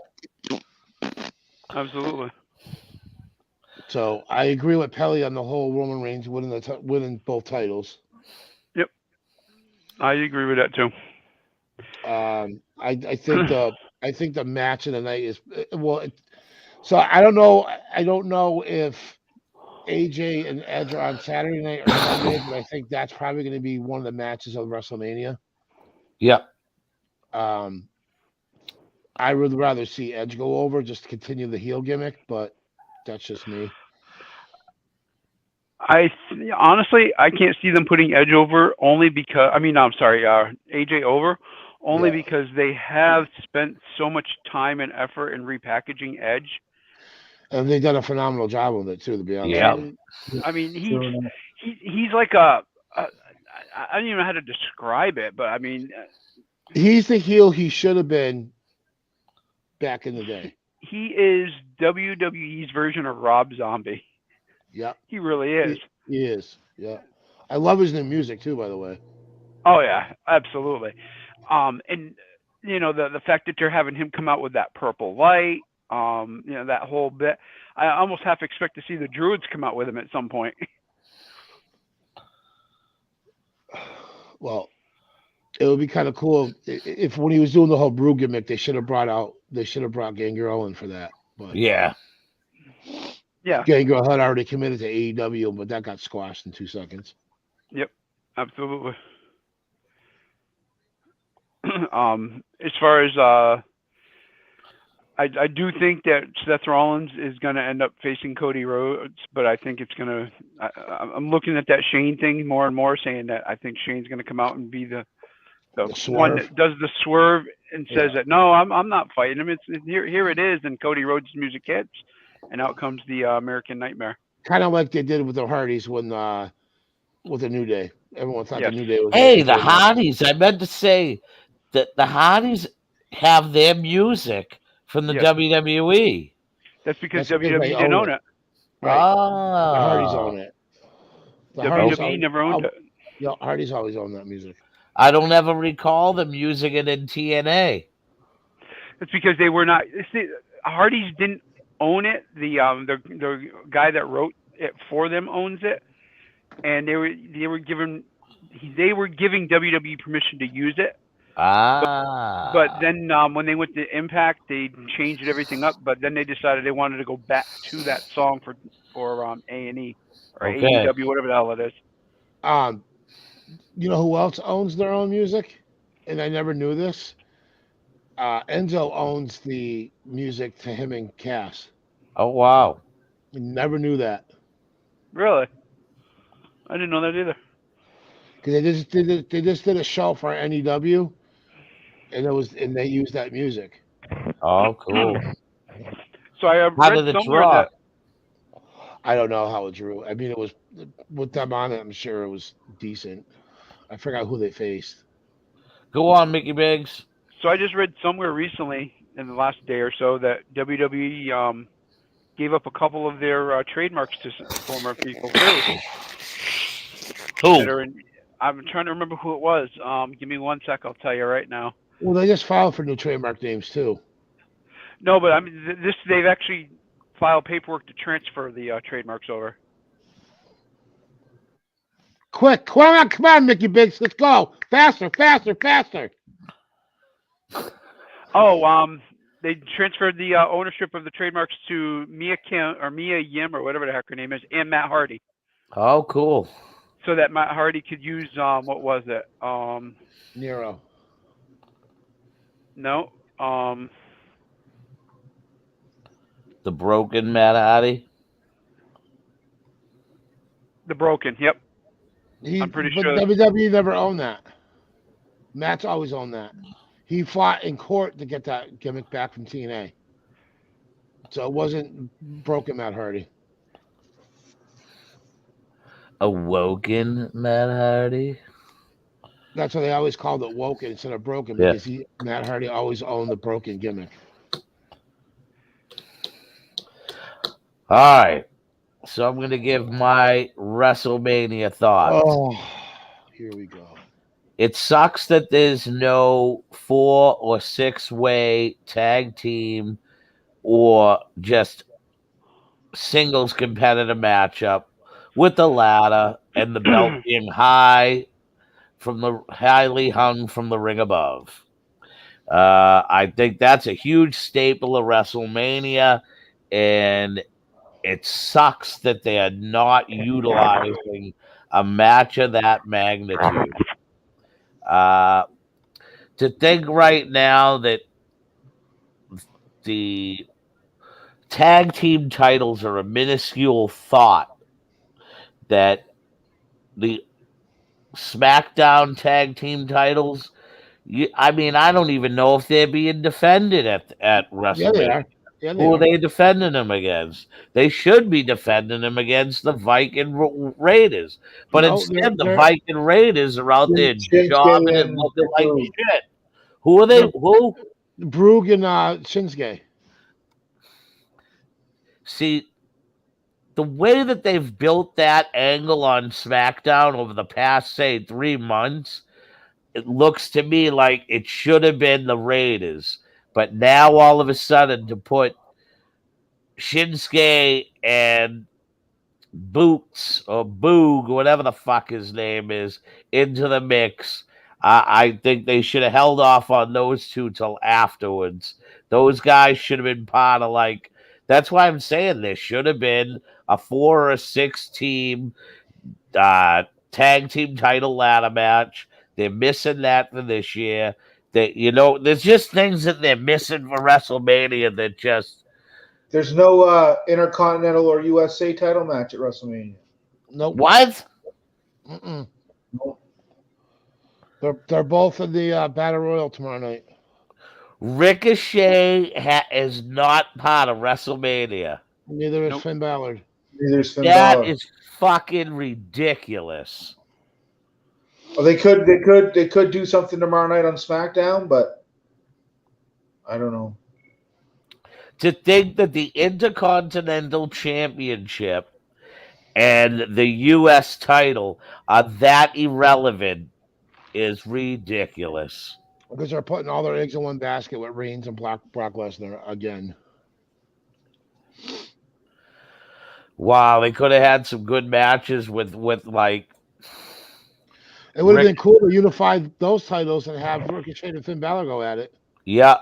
Absolutely. So I agree with Pelly on the whole Roman Reigns winning both titles. Yep, I agree with that too. I think the match of the night is so I don't know if AJ and Edge are on Saturday night or Sunday, but I think that's probably going to be one of the matches of WrestleMania. Yeah. I would rather see Edge go over just to continue the heel gimmick, but that's just me. Honestly, I can't see them putting Edge over only because AJ over only because they have spent so much time and effort in repackaging Edge. And they've done a phenomenal job with it too, to be honest. Yeah. I mean, he's like I don't even know how to describe it, but I mean, he's the heel he should have been back in the day. He is WWE's version of Rob Zombie. Yeah, he really is. He is. Yeah, I love his new music too. By the way. Oh yeah, absolutely. And the fact that they're having him come out with that purple light, that whole bit. I almost half expect to see the Druids come out with him at some point. Well, it would be kind of cool if when he was doing the whole brew gimmick, they should have brought Gangrel in for that. But yeah. Gangrel had already committed to AEW, but that got squashed in 2 seconds. Yep, absolutely. As far as I do think that Seth Rollins is going to end up facing Cody Rhodes, but I think it's going to. I'm looking at that Shane thing more and more, saying that I think Shane's going to come out and be the one that does the swerve and says that no, I'm not fighting him. It's here it is, and Cody Rhodes' music hits, and out comes the American Nightmare. Kind of like they did with the Hardys when with the New Day. Everyone thought the New Day was. Hey, the Hardys! I meant to say that the Hardys have their music from the WWE. That's because WWE didn't own it. Right. Oh. The Hardys own it. WWE never owned it. Yeah, Hardys always own that music. I don't ever recall them using it in TNA. It's because they were not. See, Hardys didn't own it. The guy that wrote it for them owns it, and they were giving WWE permission to use it. But then when they went to Impact, they changed everything up. But then they decided they wanted to go back to that song for A&E or AEW, whatever the hell it is. You know who else owns their own music? And I never knew this. Enzo owns the music to him and Cass. Oh wow! Never knew that. Really? I didn't know that either. Because they just did a show for NEW, and they used that music. Oh, cool. So I read somewhere that I don't know how it drew. I mean, it was with them on it. I'm sure it was decent. I forgot who they faced. Go on, Mickey Biggs. So I just read somewhere recently in the last day or so that WWE gave up a couple of their trademarks to former people too. Who? I'm trying to remember who it was. Give me 1 sec. I'll tell you right now. Well, they just filed for new trademark names too. No, but I mean, they've actually filed paperwork to transfer the trademarks over. Quick, come on, Mickey Biggs, let's go. Faster. Oh, they transferred the ownership of the trademarks to Mia Yim or whatever the heck her name is, and Matt Hardy. Oh, cool. So that Matt Hardy could use what was it? Nero. No. The Broken Matt Hardy. The Broken. Yep. I'm pretty sure. WWE never owned that. Matt's always owned that. He fought in court to get that gimmick back from TNA. So it wasn't Broken Matt Hardy. Awoken Matt Hardy. That's why they always called it Woken instead of Broken, because Matt Hardy always owned the Broken gimmick. All right. So I'm going to give my WrestleMania thoughts. Oh, here we go. It sucks that there's no 4 or 6 way tag team or just singles competitive matchup with the ladder and the belt being highly hung from the ring above. I think that's a huge staple of WrestleMania, and it sucks that they are not utilizing a match of that magnitude. To think right now that the tag team titles are a minuscule thought, that the SmackDown tag team titles, I mean, I don't even know if they're being defended at WrestleMania. Yeah, they are. Yeah, Who are they defending them against? They should be defending them against the Viking Raiders. But instead, the Viking Raiders are out there jobbing and looking like shit. Who are they? Who? Brugge and Shinsuke. See, the way that they've built that angle on SmackDown over the past, say, 3 months, it looks to me like it should have been the Raiders. But now all of a sudden to put Shinsuke and Boots or Boog, whatever the fuck his name is, into the mix, I think they should have held off on those two till afterwards. Those guys should have been part of, like, that's why I'm saying there should have been a 4 or a 6 team tag team title ladder match. They're missing that for this year. There's just things that they're missing for WrestleMania that just. There's no Intercontinental or USA title match at WrestleMania. Nope. What? Mm-mm. Nope. They're both in the Battle Royal tomorrow night. Ricochet is not part of WrestleMania. Neither is Finn Balor. Neither is Finn That Balor. is fucking ridiculous. Well, they could do something tomorrow night on SmackDown, but I don't know. To think that the Intercontinental Championship and the U.S. title are that irrelevant is ridiculous. Because they're putting all their eggs in one basket with Reigns and Brock Lesnar again. Wow, they could have had some good matches with like. It would have been cool to unify those titles and have Ricochet and Finn Balor go at it. Yeah.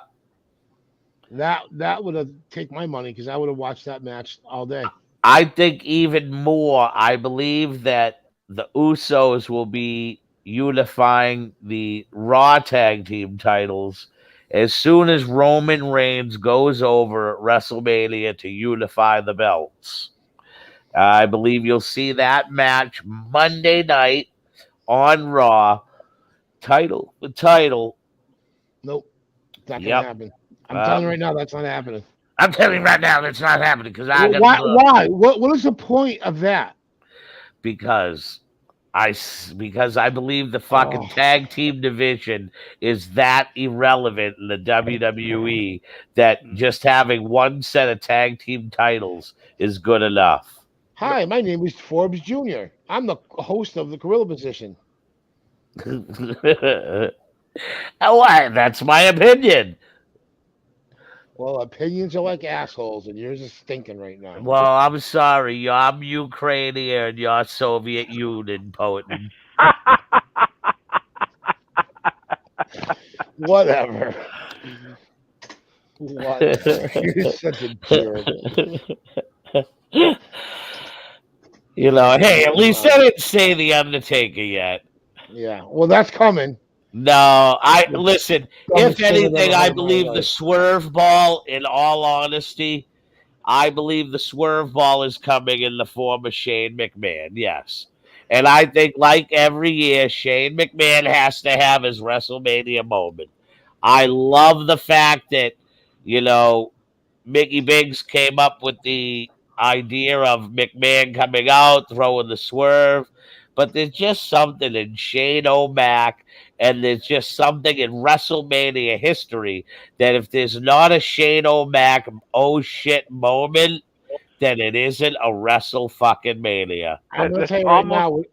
That would have taken my money because I would have watched that match all day. I think even more, I believe that the Usos will be unifying the Raw tag team titles as soon as Roman Reigns goes over at WrestleMania to unify the belts. I believe you'll see that match Monday night on Raw. Title. Nope. Not going to happen. I'm telling you right now, that's not happening. I'm telling you right now, that's not happening because why? What is the point of that? Because I believe the fucking tag team division is that irrelevant in the WWE that just having one set of tag team titles is good enough. Hi, my name is Forbes Jr. I'm the host of the Gorilla Position. Why? That's my opinion. Well, opinions are like assholes, and yours is stinking right now. Well, I'm sorry. I'm Ukrainian. You're Soviet Union, Putin. Whatever. You're such a jerk. Hey, at least I didn't say The Undertaker yet. Yeah, well, that's coming. No, listen, if anything, I believe the swerve ball, in all honesty, I believe the swerve ball is coming in the form of Shane McMahon, yes. And I think, like every year, Shane McMahon has to have his WrestleMania moment. I love the fact that, Mickey Biggs came up with the idea of McMahon coming out, throwing the swerve. But there's just something in Shane O'Mac, and there's just something in WrestleMania history that if there's not a Shane O'Mac oh shit moment, then it isn't a Wrestle fucking Mania. I'm gonna tell you right now,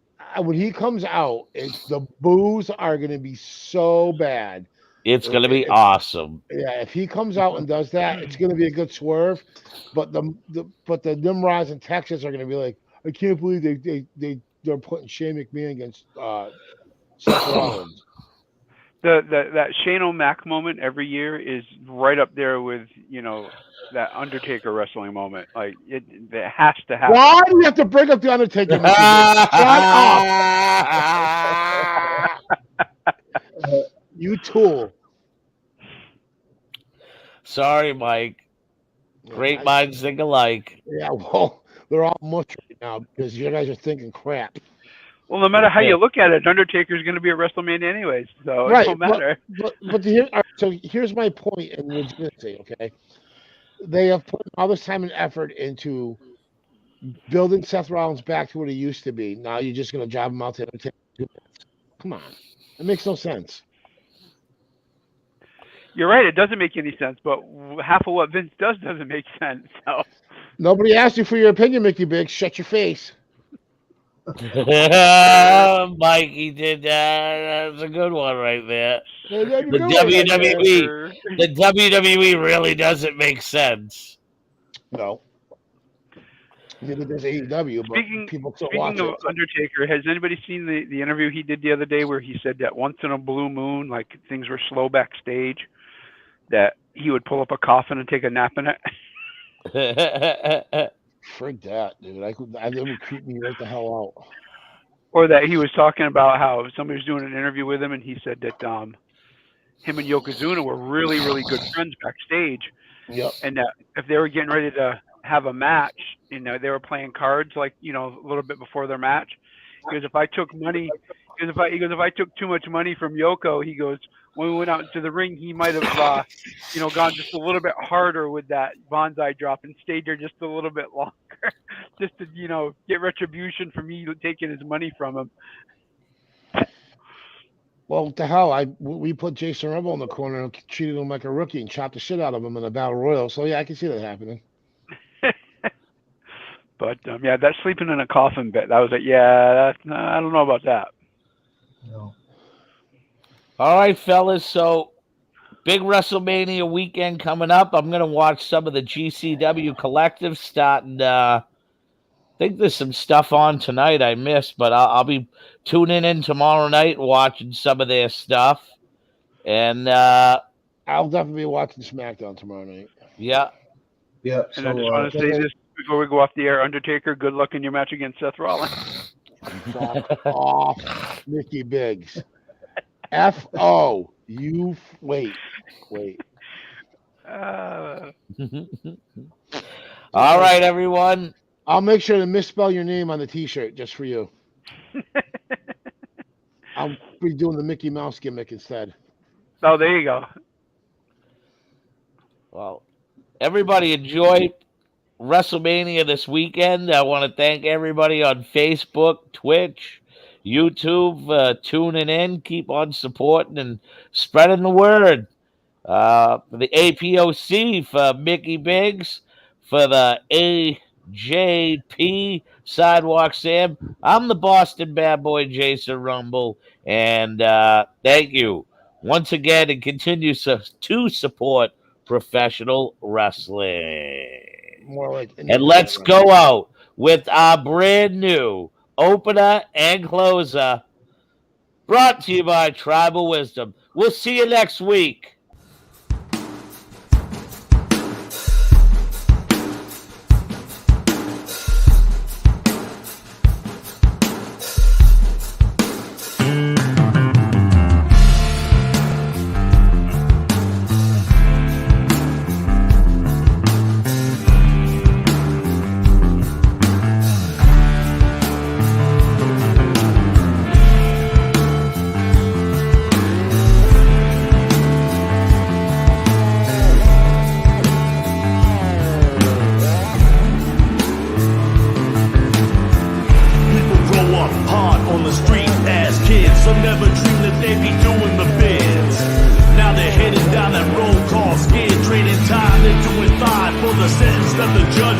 when he comes out, the boos are gonna be so bad. It's gonna be awesome. Yeah, if he comes out and does that, it's gonna be a good swerve. But the Nimrods in Texas are gonna be like, I can't believe they're putting Shane McMahon against Seth Rollins. That Shane O'Mac moment every year is right up there with that Undertaker wrestling moment. Like it has to happen. Why do you have to bring up the Undertaker? Shut up. You tool. Sorry, Mike. Great minds think alike. Yeah, well, they're all mush right now because you guys are thinking crap. Well, no matter how you look at it, Undertaker's going to be at WrestleMania anyways, so it don't matter. So here's my point in legitimacy, okay? They have put all this time and effort into building Seth Rollins back to what he used to be. Now you're just going to job him out to Undertaker. Come on. It makes no sense. You're right. It doesn't make any sense, but half of what Vince does doesn't make sense. So Nobody asked you for your opinion, Mickey Biggs. Shut your face. Mikey did that. That's a good one right there. The WWE really doesn't make sense. No. Neither does AEW, but people still watch Speaking of it. Undertaker, has anybody seen the interview he did the other day where he said that once in a blue moon, like things were slow backstage, that he would pull up a coffin and take a nap in it? Frig that, dude. That would creep me right the hell out. Or that he was talking about how somebody was doing an interview with him and he said that him and Yokozuna were really, really good friends backstage. Yep. And that if they were getting ready to have a match, they were playing cards like, a little bit before their match. Because if I took money, if I took too much money from Yoko, he goes, when we went out to the ring, he might have, gone just a little bit harder with that bonsai drop and stayed there just a little bit longer, just to, get retribution for me taking his money from him. Well, what the hell? We put Jason Rumble in the corner and treated him like a rookie and chopped the shit out of him in the Battle Royal. So yeah, I can see that happening. But that sleeping in a coffin bit, that was it. Yeah, I don't know about that. No. All right, fellas. So, big WrestleMania weekend coming up. I'm going to watch some of the GCW Collective starting. I think there's some stuff on tonight I missed, but I'll be tuning in tomorrow night and watching some of their stuff. And I'll definitely be watching SmackDown tomorrow night. Yeah. Yeah. And I just want to say this before we go off the air. Undertaker, good luck in your match against Seth Rollins. Fuck off, Mickey Biggs. F-O. You wait. All right, everyone. I'll make sure to misspell your name on the T-shirt just for you. I'll be doing the Mickey Mouse gimmick instead. Oh, there you go. Well, everybody enjoy WrestleMania this weekend. I want to thank everybody on Facebook, Twitch, YouTube, tuning in. Keep on supporting and spreading the word. The APOC for Mickey Biggs, for the AJP Sidewalk Sam. I'm the Boston Bad Boy Jason Rumble, and thank you once again, and continue to support professional wrestling. More like, and let's go out with our brand new opener and closer, brought to you by Tribal Wisdom. We'll see you next week.